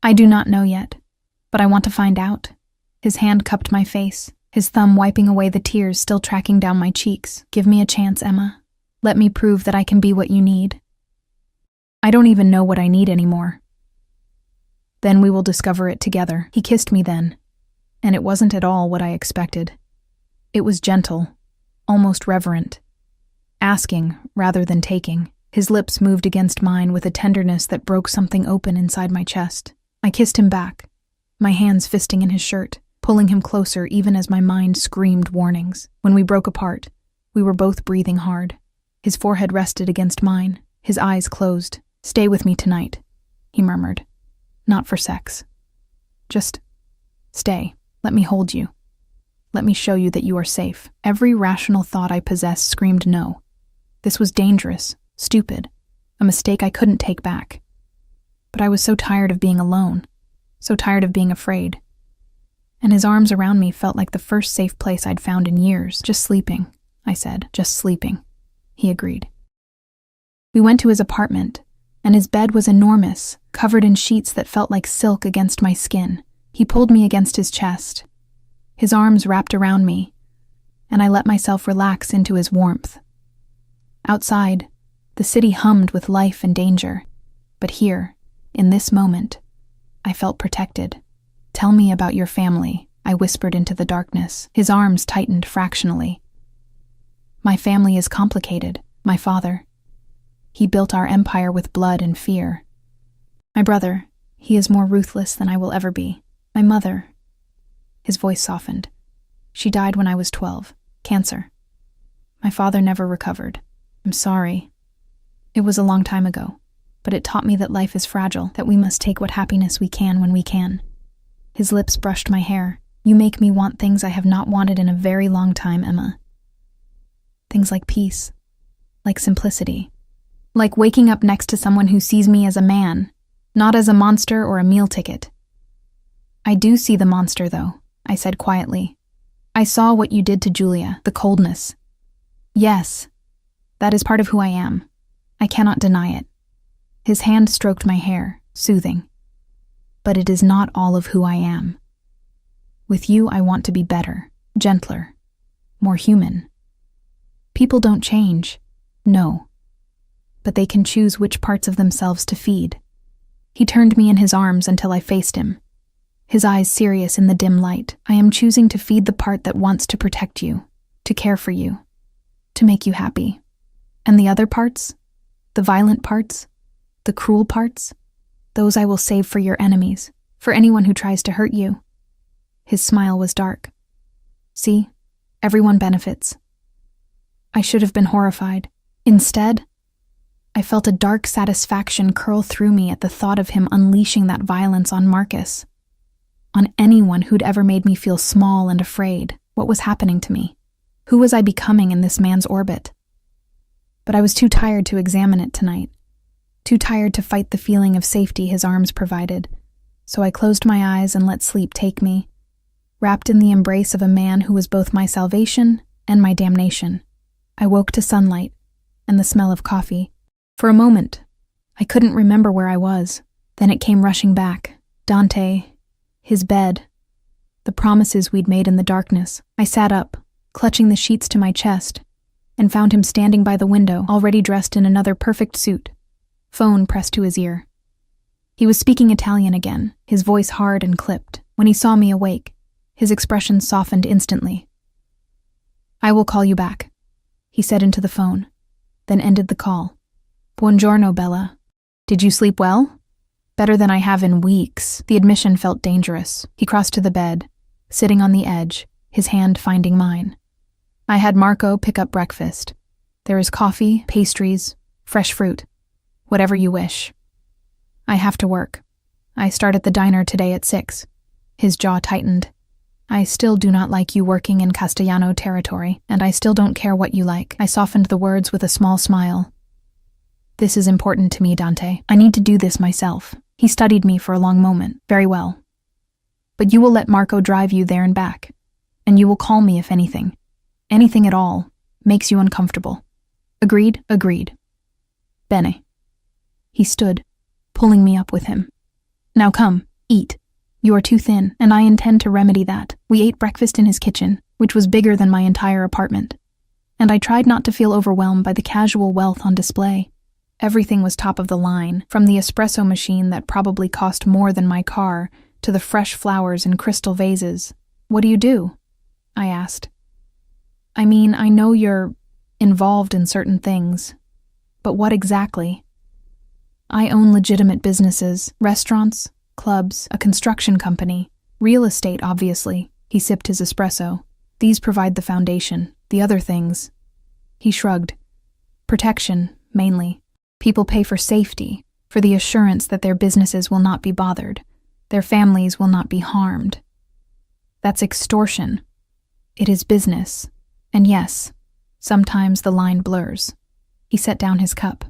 I do not know yet, but I want to find out. His hand cupped my face, his thumb wiping away the tears still tracking down my cheeks. Give me a chance, Emma. Let me prove that I can be what you need. I don't even know what I need anymore. Then we will discover it together. He kissed me then, and it wasn't at all what I expected. It was gentle, almost reverent, asking rather than taking. His lips moved against mine with a tenderness that broke something open inside my chest. I kissed him back, my hands fisting in his shirt, pulling him closer even as my mind screamed warnings. When we broke apart, we were both breathing hard. His forehead rested against mine, his eyes closed. Stay with me tonight, he murmured. Not for sex. Just stay. Let me hold you. Let me show you that you are safe. Every rational thought I possessed screamed no. This was dangerous, stupid, a mistake I couldn't take back. But I was so tired of being alone, so tired of being afraid. And his arms around me felt like the first safe place I'd found in years. Just sleeping, I said. Just sleeping. He agreed. We went to his apartment, and his bed was enormous, covered in sheets that felt like silk against my skin. He pulled me against his chest. His arms wrapped around me, and I let myself relax into his warmth. Outside, the city hummed with life and danger, but here, in this moment, I felt protected. Tell me about your family, I whispered into the darkness. His arms tightened fractionally. My family is complicated, my father. He built our empire with blood and fear. My brother, he is more ruthless than I will ever be. My mother. His voice softened. She died when I was 12. Cancer. My father never recovered. I'm sorry. It was a long time ago, but it taught me that life is fragile, that we must take what happiness we can when we can. His lips brushed my hair. You make me want things I have not wanted in a very long time, Emma. Things like peace, like simplicity, like waking up next to someone who sees me as a man, not as a monster or a meal ticket. I do see the monster, though, I said quietly. I saw what you did to Julia, the coldness. Yes, that is part of who I am. I cannot deny it. His hand stroked my hair, soothing. But it is not all of who I am. With you, I want to be better, gentler, more human. People don't change, no. But they can choose which parts of themselves to feed. He turned me in his arms until I faced him, his eyes serious in the dim light. I am choosing to feed the part that wants to protect you, to care for you, to make you happy. And the other parts, the violent parts, the cruel parts, those I will save for your enemies, for anyone who tries to hurt you. His smile was dark. See, everyone benefits. I should have been horrified. Instead, I felt a dark satisfaction curl through me at the thought of him unleashing that violence on Marcus, on anyone who'd ever made me feel small and afraid. What was happening to me? Who was I becoming in this man's orbit? But I was too tired to examine it tonight, too tired to fight the feeling of safety his arms provided, so I closed my eyes and let sleep take me, wrapped in the embrace of a man who was both my salvation and my damnation. I woke to sunlight and the smell of coffee. For a moment, I couldn't remember where I was. Then it came rushing back. Dante, his bed, the promises we'd made in the darkness. I sat up, clutching the sheets to my chest, and found him standing by the window, already dressed in another perfect suit, phone pressed to his ear. He was speaking Italian again, his voice hard and clipped. When he saw me awake, his expression softened instantly. I will call you back, he said into the phone, then ended the call. Buongiorno, Bella. Did you sleep well? Better than I have in weeks. The admission felt dangerous. He crossed to the bed, sitting on the edge, his hand finding mine. I had Marco pick up breakfast. There is coffee, pastries, fresh fruit, whatever you wish. I have to work. I start at the diner today at 6. His jaw tightened. I still do not like you working in Castellano territory, and I still don't care what you like. I softened the words with a small smile. This is important to me, Dante. I need to do this myself. He studied me for a long moment. Very well. But you will let Marco drive you there and back. And you will call me if anything at all, makes you uncomfortable. Agreed? Agreed. Bene. He stood, pulling me up with him. Now come, eat. You are too thin, and I intend to remedy that. We ate breakfast in his kitchen, which was bigger than my entire apartment. And I tried not to feel overwhelmed by the casual wealth on display. Everything was top of the line, from the espresso machine that probably cost more than my car, to the fresh flowers in crystal vases. What do? I asked. I mean, I know you're involved in certain things, but what exactly? I own legitimate businesses, restaurants, clubs, a construction company, real estate, obviously. He sipped his espresso. These provide the foundation. The other things. He shrugged. Protection, mainly. People pay for safety, for the assurance that their businesses will not be bothered, their families will not be harmed. That's extortion. It is business. And yes, sometimes the line blurs. He set down his cup.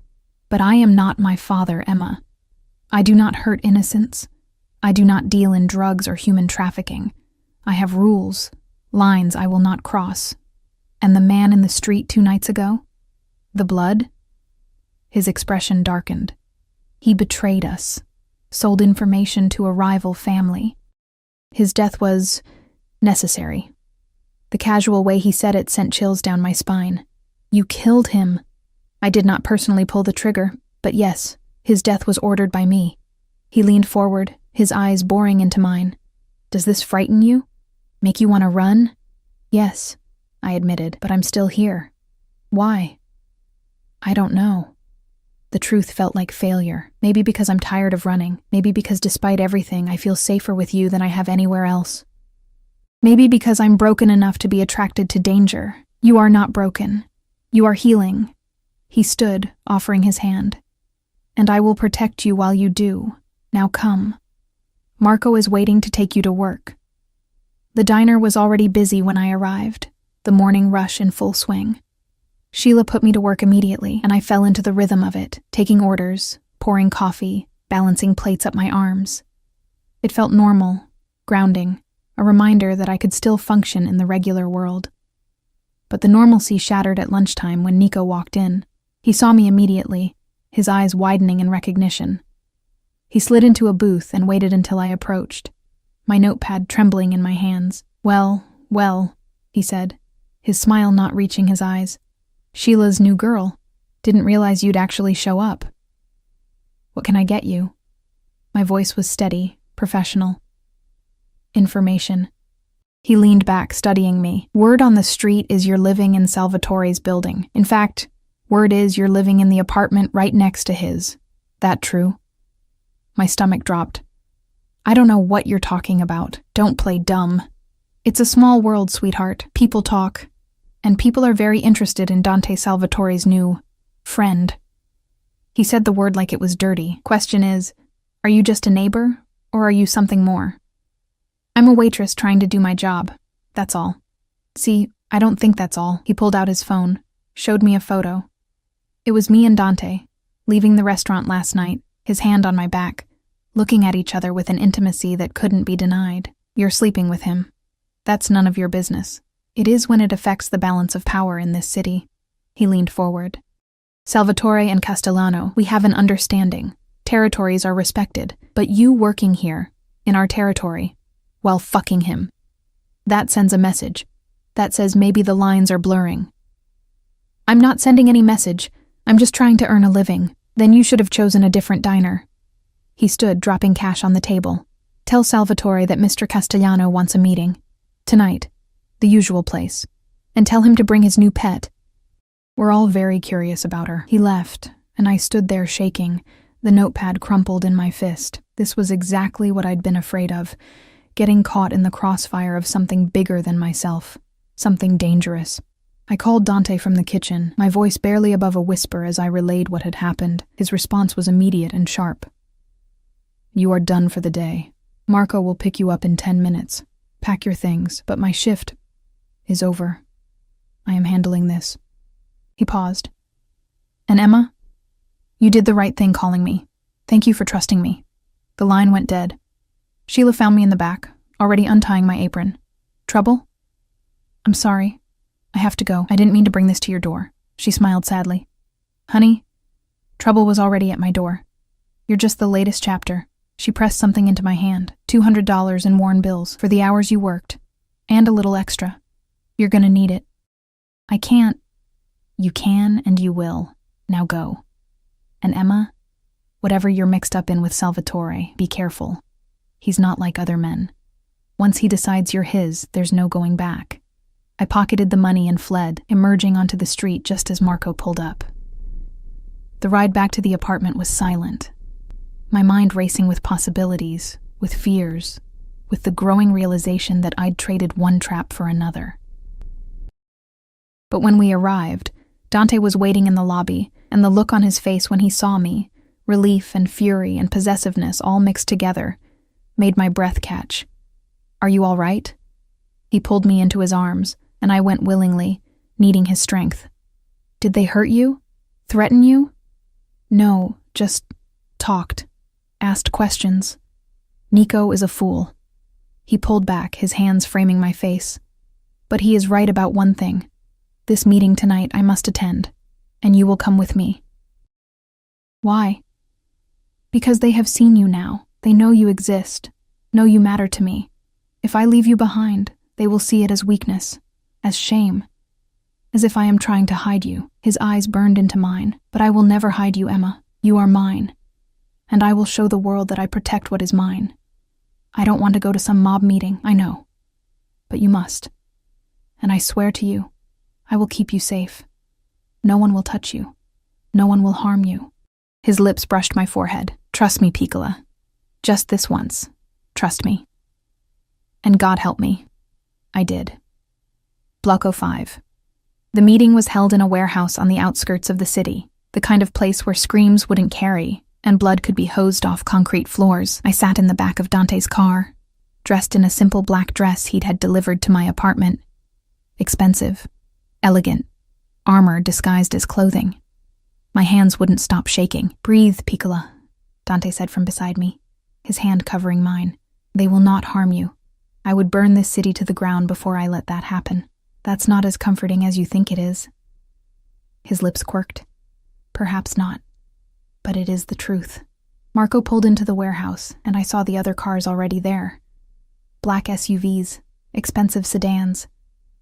But I am not my father, Emma. I do not hurt innocents. I do not deal in drugs or human trafficking. I have rules, lines I will not cross. And the man in the street 2 nights ago? The blood? His expression darkened. He betrayed us, sold information to a rival family. His death was necessary. The casual way he said it sent chills down my spine. You killed him. I did not personally pull the trigger, but yes, his death was ordered by me. He leaned forward, his eyes boring into mine. Does this frighten you? Make you want to run? Yes, I admitted, but I'm still here. Why? I don't know. The truth felt like failure. Maybe because I'm tired of running. Maybe because despite everything, I feel safer with you than I have anywhere else. Maybe because I'm broken enough to be attracted to danger. You are not broken. You are healing. He stood, offering his hand. And I will protect you while you do. Now come. Marco is waiting to take you to work. The diner was already busy when I arrived, the morning rush in full swing. Sheila put me to work immediately, and I fell into the rhythm of it, taking orders, pouring coffee, balancing plates up my arms. It felt normal, grounding, a reminder that I could still function in the regular world. But the normalcy shattered at lunchtime when Nico walked in. He saw me immediately, his eyes widening in recognition. He slid into a booth and waited until I approached, my notepad trembling in my hands. Well, he said, his smile not reaching his eyes. Sheila's new girl. Didn't realize you'd actually show up. What can I get you? My voice was steady, professional. Information. He leaned back, studying me. Word on the street is you're living in Salvatore's building. In fact, word is you're living in the apartment right next to his. That true? My stomach dropped. I don't know what you're talking about. Don't play dumb. It's a small world, sweetheart. People talk. And people are very interested in Dante Salvatore's new friend. He said the word like it was dirty. Question is, are you just a neighbor, or are you something more? I'm a waitress trying to do my job. That's all. See, I don't think that's all. He pulled out his phone, showed me a photo. It was me and Dante, leaving the restaurant last night, his hand on my back, looking at each other with an intimacy that couldn't be denied. You're sleeping with him. That's none of your business. It is when it affects the balance of power in this city. He leaned forward. Salvatore and Castellano, we have an understanding. Territories are respected, but you working here, in our territory, while fucking him. That sends a message. That says maybe the lines are blurring. I'm not sending any message. I'm just trying to earn a living. Then you should have chosen a different diner. He stood, dropping cash on the table. Tell Salvatore that Mr. Castellano wants a meeting. Tonight. The usual place. And tell him to bring his new pet. We're all very curious about her. He left, and I stood there shaking, the notepad crumpled in my fist. This was exactly what I'd been afraid of, getting caught in the crossfire of something bigger than myself, something dangerous. I called Dante from the kitchen, my voice barely above a whisper as I relayed what had happened. His response was immediate and sharp. You are done for the day. Marco will pick you up in 10 minutes. Pack your things, but my shift is over. I am handling this. He paused. And Emma? You did the right thing calling me. Thank you for trusting me. The line went dead. Sheila found me in the back, already untying my apron. Trouble? I'm sorry. I have to go. I didn't mean to bring this to your door. She smiled sadly. Honey, trouble was already at my door. You're just the latest chapter. She pressed something into my hand, $200 in worn bills for the hours you worked, and a little extra. You're gonna need it. I can't. You can and you will. Now go. And Emma, whatever you're mixed up in with Salvatore, be careful. He's not like other men. Once he decides you're his, there's no going back. I pocketed the money and fled, emerging onto the street just as Marco pulled up. The ride back to the apartment was silent. My mind racing with possibilities, with fears, with the growing realization that I'd traded one trap for another. But when we arrived, Dante was waiting in the lobby, and the look on his face when he saw me, relief and fury and possessiveness all mixed together, made my breath catch. Are you all right? He pulled me into his arms, and I went willingly, needing his strength. Did they hurt you? Threaten you? No, just talked. Asked questions. Nico is a fool. He pulled back, his hands framing my face. But he is right about one thing. This meeting tonight I must attend, and you will come with me. Why? Because they have seen you now. They know you exist, know you matter to me. If I leave you behind, they will see it as weakness, as shame, as if I am trying to hide you. His eyes burned into mine. But I will never hide you, Emma. You are mine. And I will show the world that I protect what is mine. I don't want to go to some mob meeting, I know. But you must. And I swear to you, I will keep you safe. No one will touch you. No one will harm you. His lips brushed my forehead. Trust me, Piccola. Just this once. Trust me. And God help me. I did. Blocko 5. The meeting was held in a warehouse on the outskirts of the city, the kind of place where screams wouldn't carry and blood could be hosed off concrete floors. I sat in the back of Dante's car, dressed in a simple black dress he'd had delivered to my apartment. Expensive, elegant, armor disguised as clothing. My hands wouldn't stop shaking. Breathe, Piccola, Dante said from beside me, his hand covering mine. They will not harm you. I would burn this city to the ground before I let that happen. That's not as comforting as you think it is. His lips quirked. Perhaps not, but it is the truth. Marco pulled into the warehouse, and I saw the other cars already there. Black SUVs, expensive sedans,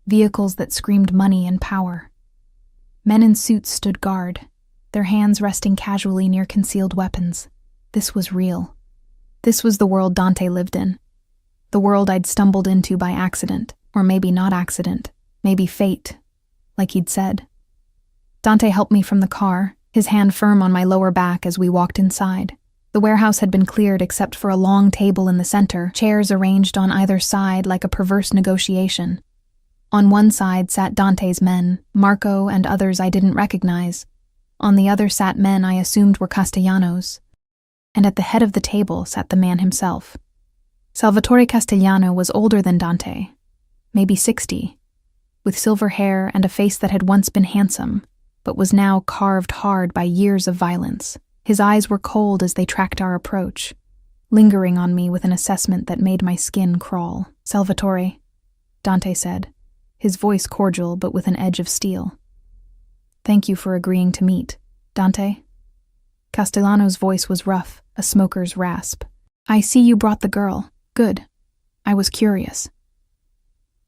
vehicles that screamed money and power. Men in suits stood guard, their hands resting casually near concealed weapons. This was real. This was the world Dante lived in. The world I'd stumbled into by accident, or maybe not accident, maybe fate, like he'd said. Dante helped me from the car, his hand firm on my lower back as we walked inside. The warehouse had been cleared except for a long table in the center, chairs arranged on either side like a perverse negotiation. On one side sat Dante's men, Marco and others I didn't recognize. On the other sat men I assumed were Castellanos. And at the head of the table sat the man himself. Salvatore Castellano was older than Dante, maybe 60, with silver hair and a face that had once been handsome, but was now carved hard by years of violence. His eyes were cold as they tracked our approach, lingering on me with an assessment that made my skin crawl. Salvatore, Dante said, his voice cordial but with an edge of steel. Thank you for agreeing to meet, Dante. Castellano's voice was rough, a smoker's rasp. I see you brought the girl. Good. I was curious.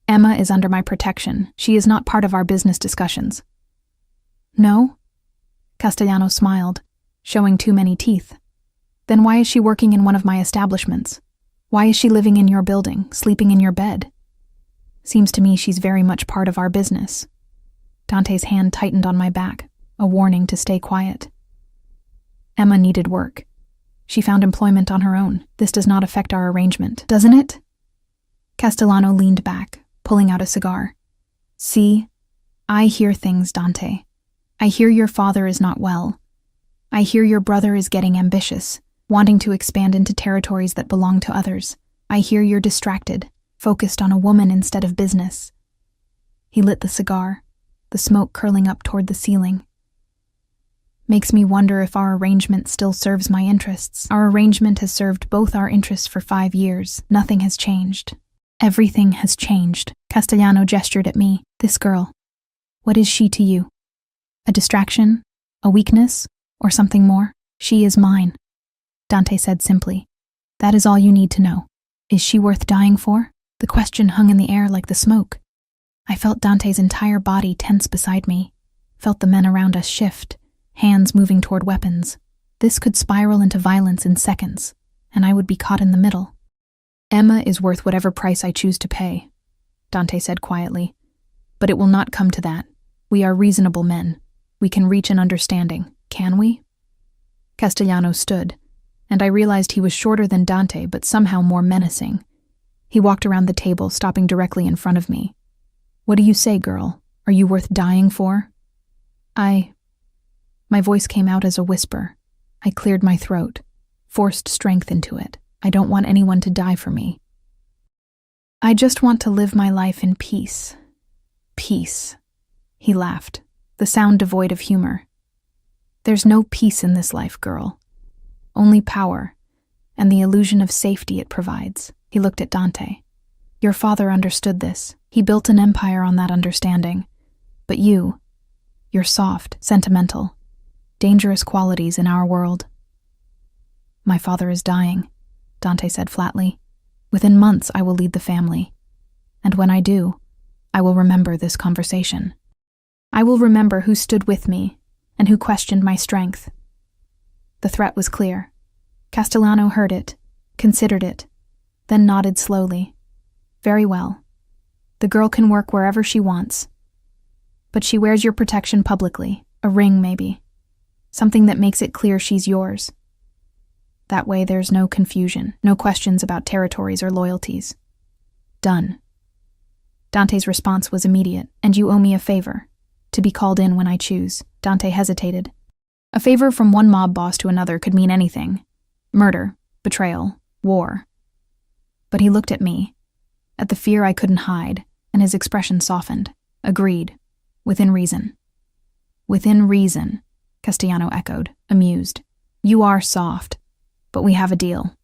Emma is under my protection. She is not part of our business discussions. No? Castellano smiled, showing too many teeth. Then why is she working in one of my establishments? Why is she living in your building, sleeping in your bed? Seems to me she's very much part of our business. Dante's hand tightened on my back, a warning to stay quiet. Emma needed work. She found employment on her own. This does not affect our arrangement, doesn't it? Castellano leaned back, pulling out a cigar. See, I hear things, Dante. I hear your father is not well. I hear your brother is getting ambitious, wanting to expand into territories that belong to others. I hear you're distracted, focused on a woman instead of business. He lit the cigar, the smoke curling up toward the ceiling. Makes me wonder if our arrangement still serves my interests. Our arrangement has served both our interests for 5 years. Nothing has changed. Everything has changed. Castellano gestured at me. This girl. What is she to you? A distraction? A weakness? Or something more? She is mine, Dante said simply. That is all you need to know. Is she worth dying for? The question hung in the air like the smoke. I felt Dante's entire body tense beside me, felt the men around us shift, hands moving toward weapons. This could spiral into violence in seconds, and I would be caught in the middle. Emma is worth whatever price I choose to pay, Dante said quietly. But it will not come to that. We are reasonable men. We can reach an understanding, can we? Castellano stood, and I realized he was shorter than Dante but somehow more menacing. He walked around the table, stopping directly in front of me. What do you say, girl? Are you worth dying for? My voice came out as a whisper. I cleared my throat, forced strength into it. I don't want anyone to die for me. I just want to live my life in peace. Peace. He laughed, the sound devoid of humor. There's no peace in this life, girl. Only power, and the illusion of safety it provides. He looked at Dante. Your father understood this. He built an empire on that understanding. But you're soft, sentimental, dangerous qualities in our world. My father is dying, Dante said flatly. Within months, I will lead the family. And when I do, I will remember this conversation. I will remember who stood with me and who questioned my strength. The threat was clear. Castellano heard it, considered it, then nodded slowly. Very well. The girl can work wherever she wants. But she wears your protection publicly, a ring maybe. Something that makes it clear she's yours. That way there's no confusion, no questions about territories or loyalties. Done. Dante's response was immediate. And you owe me a favor. To be called in when I choose. Dante hesitated. A favor from one mob boss to another could mean anything. Murder, betrayal, war. But he looked at me, at the fear I couldn't hide, and his expression softened. Agreed. Within reason. Within reason, Castellano echoed, amused. You are soft, but we have a deal.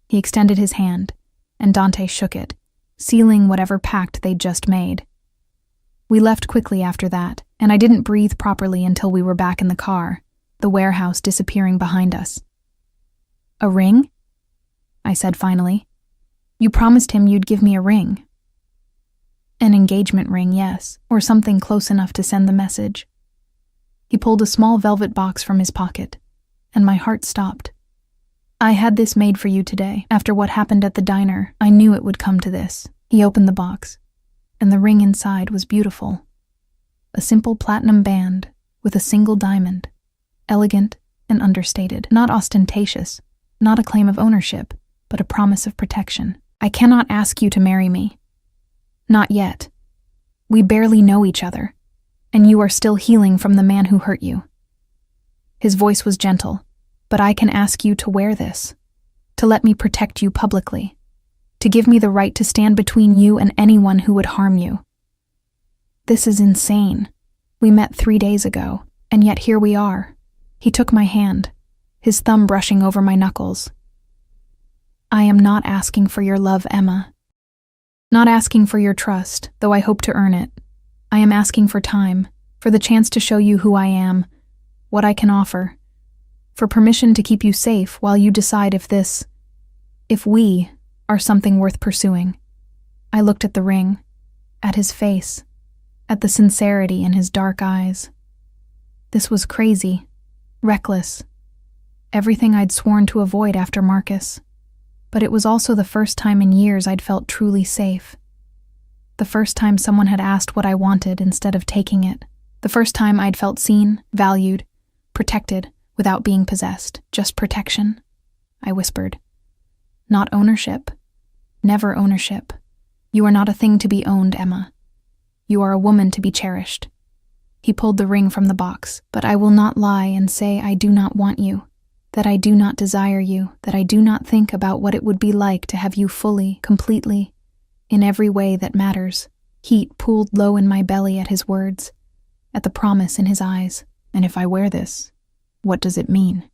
He extended his hand, and Dante shook it, sealing whatever pact they'd just made. We left quickly after that, and I didn't breathe properly until we were back in the car, the warehouse disappearing behind us. A ring? I said finally. You promised him you'd give me a ring. An engagement ring, yes, or something close enough to send the message. He pulled a small velvet box from his pocket, and my heart stopped. I had this made for you today. After what happened at the diner, I knew it would come to this. He opened the box, and the ring inside was beautiful. A simple platinum band with a single diamond, elegant and understated, not ostentatious, not a claim of ownership, but a promise of protection. I cannot ask you to marry me. Not yet. We barely know each other, and you are still healing from the man who hurt you. His voice was gentle, but I can ask you to wear this, to let me protect you publicly, to give me the right to stand between you and anyone who would harm you. This is insane. We met 3 days ago, and yet here we are. He took my hand, his thumb brushing over my knuckles. I am not asking for your love, Emma. Not asking for your trust, though I hope to earn it. I am asking for time, for the chance to show you who I am, what I can offer, for permission to keep you safe while you decide if we are something worth pursuing. I looked at the ring, at his face, at the sincerity in his dark eyes. This was crazy, reckless, everything I'd sworn to avoid after Marcus. But it was also the first time in years I'd felt truly safe. The first time someone had asked what I wanted instead of taking it. The first time I'd felt seen, valued, protected, without being possessed. Just protection, I whispered. Not ownership. Never ownership. You are not a thing to be owned, Emma. You are a woman to be cherished. He pulled the ring from the box. But I will not lie and say I do not want you, that I do not desire you, that I do not think about what it would be like to have you fully, completely, in every way that matters. Heat pooled low in my belly at his words, at the promise in his eyes. And if I wear this, What does it mean?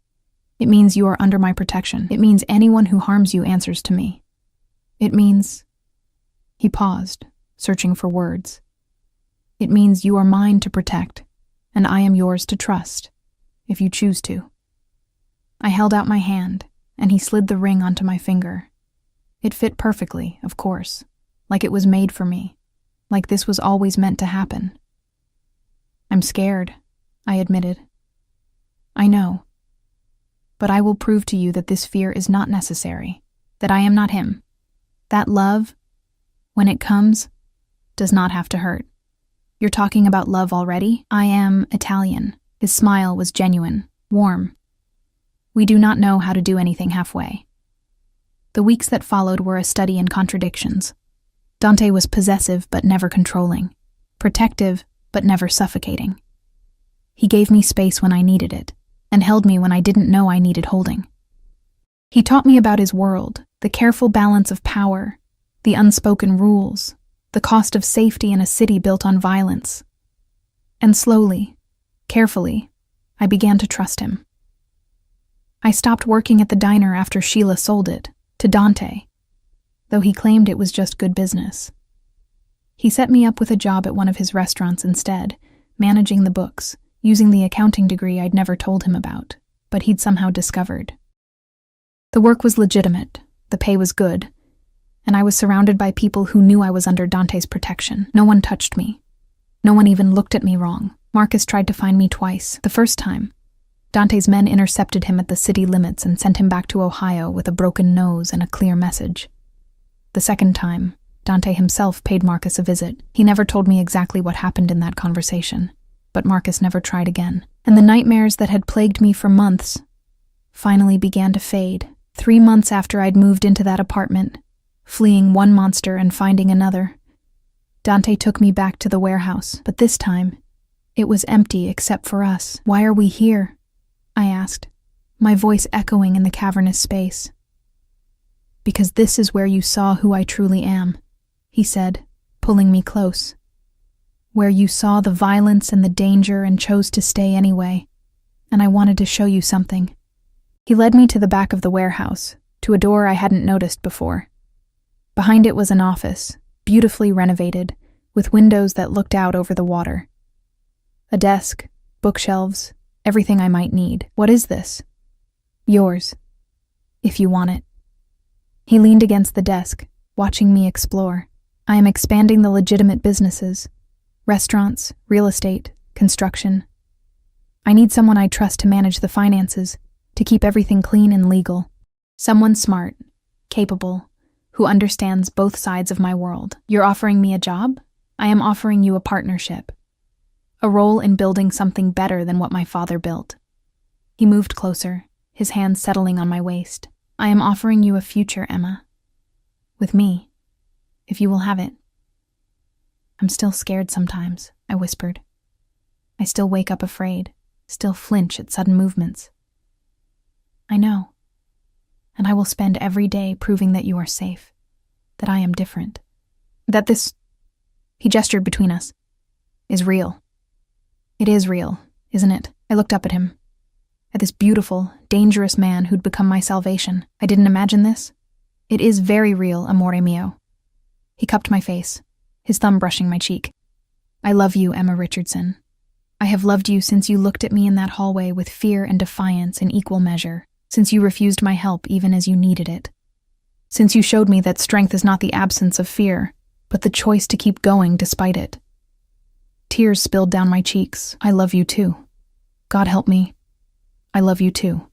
It means you are under my protection. It means anyone who harms you answers to me. It means... He paused, searching for words. It means you are mine to protect, and I am yours to trust, if you choose to. I held out my hand, and he slid the ring onto my finger. It fit perfectly, of course, like it was made for me, like this was always meant to happen. I'm scared, I admitted. I know. But I will prove to you that this fear is not necessary, that I am not him. That love, when it comes, does not have to hurt. You're talking about love already? I am Italian. His smile was genuine, warm. We do not know how to do anything halfway. The weeks that followed were a study in contradictions. Dante was possessive but never controlling, protective but never suffocating. He gave me space when I needed it, and held me when I didn't know I needed holding. He taught me about his world, the careful balance of power, the unspoken rules, the cost of safety in a city built on violence. And slowly, carefully, I began to trust him. I stopped working at the diner after Sheila sold it, to Dante, though he claimed it was just good business. He set me up with a job at one of his restaurants instead, managing the books, using the accounting degree I'd never told him about, but he'd somehow discovered. The work was legitimate, the pay was good, and I was surrounded by people who knew I was under Dante's protection. No one touched me. No one even looked at me wrong. Marcus tried to find me twice. The first time, Dante's men intercepted him at the city limits and sent him back to Ohio with a broken nose and a clear message. The second time, Dante himself paid Marcus a visit. He never told me exactly what happened in that conversation, but Marcus never tried again. And the nightmares that had plagued me for months finally began to fade. 3 months after I'd moved into that apartment, fleeing one monster and finding another, Dante took me back to the warehouse, but this time, it was empty except for us. Why are we here? I asked, my voice echoing in the cavernous space. Because this is where you saw who I truly am, he said, pulling me close. Where you saw the violence and the danger and chose to stay anyway, and I wanted to show you something. He led me to the back of the warehouse, to a door I hadn't noticed before. Behind it was an office, beautifully renovated, with windows that looked out over the water. A desk, bookshelves, everything I might need. What is this? Yours, if you want it. He leaned against the desk, watching me explore. I am expanding the legitimate businesses, restaurants, real estate, construction. I need someone I trust to manage the finances, to keep everything clean and legal. Someone smart, capable, who understands both sides of my world. You're offering me a job? I am offering you a partnership. A role in building something better than what my father built. He moved closer, his hand settling on my waist. I am offering you a future, Emma. With me, if you will have it. I'm still scared sometimes, I whispered. I still wake up afraid, still flinch at sudden movements. I know. And I will spend every day proving that you are safe, that I am different, that this, he gestured between us, is real. It is real, isn't it? I looked up at him, at this beautiful, dangerous man who'd become my salvation. I didn't imagine this. It is very real, amore mio. He cupped my face, his thumb brushing my cheek. I love you, Emma Richardson. I have loved you since you looked at me in that hallway with fear and defiance in equal measure, since you refused my help even as you needed it. Since you showed me that strength is not the absence of fear, but the choice to keep going despite it. Tears spilled down my cheeks. I love you too. God help me. I love you too.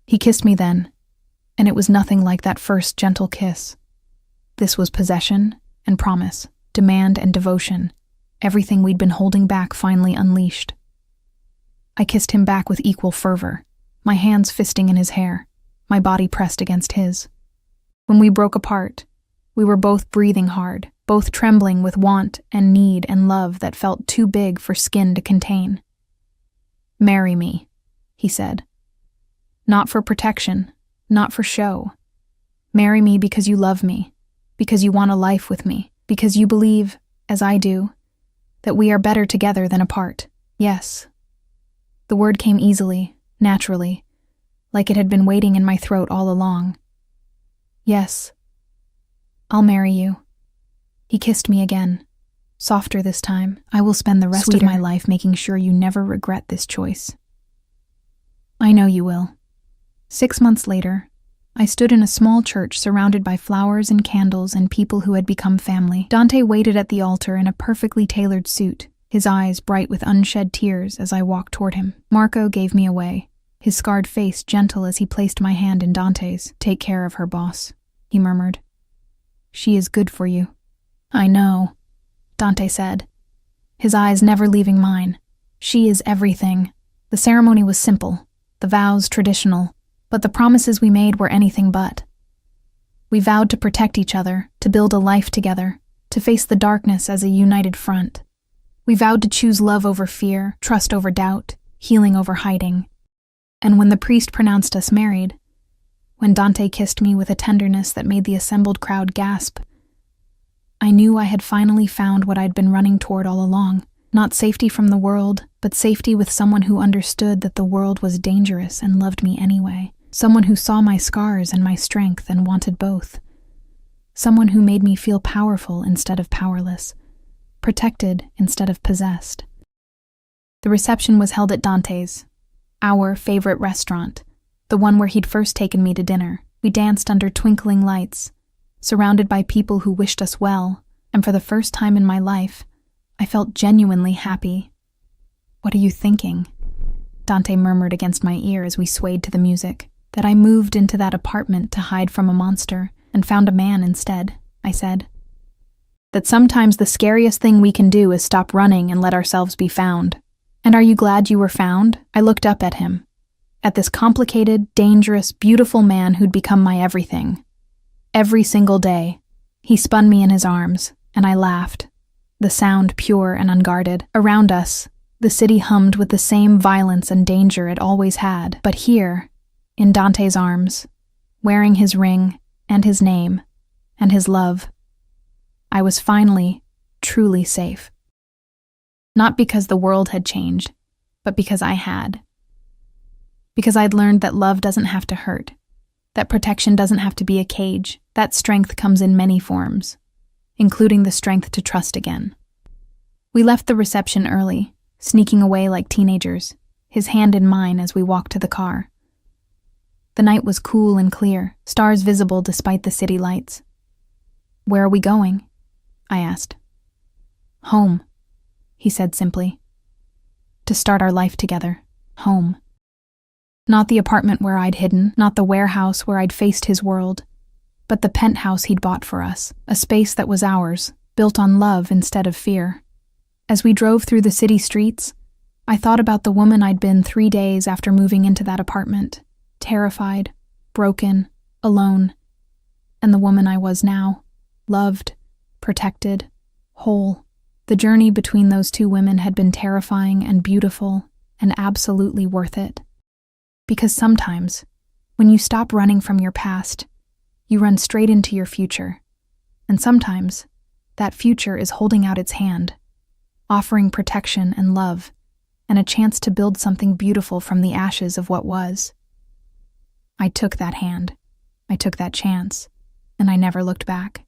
He kissed me then, and it was nothing like that first gentle kiss. This was possession and promise, demand and devotion, everything we'd been holding back finally unleashed. I kissed him back with equal fervor, my hands fisting in his hair, my body pressed against his. When we broke apart, we were both breathing hard, both trembling with want and need and love that felt too big for skin to contain. Marry me, he said. Not for protection, not for show. Marry me because you love me, because you want a life with me, because you believe, as I do, that we are better together than apart. Yes. The word came easily, naturally, like it had been waiting in my throat all along. "Yes, I'll marry you." He kissed me again, softer this time. "I will spend the rest of my life making sure you never regret this choice." "I know you will." 6 months later, I stood in a small church surrounded by flowers and candles and people who had become family. Dante waited at the altar in a perfectly tailored suit, his eyes bright with unshed tears as I walked toward him. Marco gave me away, his scarred face gentle as he placed my hand in Dante's. "Take care of her, boss," he murmured. "She is good for you." "I know," Dante said, his eyes never leaving mine. "She is everything." The ceremony was simple, the vows traditional, but the promises we made were anything but. We vowed to protect each other, to build a life together, to face the darkness as a united front. We vowed to choose love over fear, trust over doubt, healing over hiding. And when the priest pronounced us married, when Dante kissed me with a tenderness that made the assembled crowd gasp, I knew I had finally found what I'd been running toward all along. Not safety from the world, but safety with someone who understood that the world was dangerous and loved me anyway. Someone who saw my scars and my strength and wanted both. Someone who made me feel powerful instead of powerless, protected instead of possessed. The reception was held at Dante's, our favorite restaurant, the one where he'd first taken me to dinner. We danced under twinkling lights, surrounded by people who wished us well, and for the first time in my life, I felt genuinely happy. "What are you thinking?" Dante murmured against my ear as we swayed to the music. "That I moved into that apartment to hide from a monster and found a man instead," I said. "That sometimes the scariest thing we can do is stop running and let ourselves be found." "And are you glad you were found?" I looked up at him, at this complicated, dangerous, beautiful man who'd become my everything. Every single day, he spun me in his arms, and I laughed, the sound pure and unguarded. Around us, the city hummed with the same violence and danger it always had. But here, in Dante's arms, wearing his ring and his name and his love, I was finally, truly safe. Not because the world had changed, but because I had. Because I'd learned that love doesn't have to hurt, that protection doesn't have to be a cage, that strength comes in many forms, including the strength to trust again. We left the reception early, sneaking away like teenagers, his hand in mine as we walked to the car. The night was cool and clear, stars visible despite the city lights. "Where are we going?" I asked. "Home," he said simply. "To start our life together. Home." Not the apartment where I'd hidden, not the warehouse where I'd faced his world, but the penthouse he'd bought for us, a space that was ours, built on love instead of fear. As we drove through the city streets, I thought about the woman I'd been 3 days after moving into that apartment, terrified, broken, alone, and the woman I was now, loved, protected, whole. The journey between those two women had been terrifying and beautiful and absolutely worth it. Because sometimes, when you stop running from your past, you run straight into your future. And sometimes, that future is holding out its hand, offering protection and love, and a chance to build something beautiful from the ashes of what was. I took that hand, I took that chance, and I never looked back.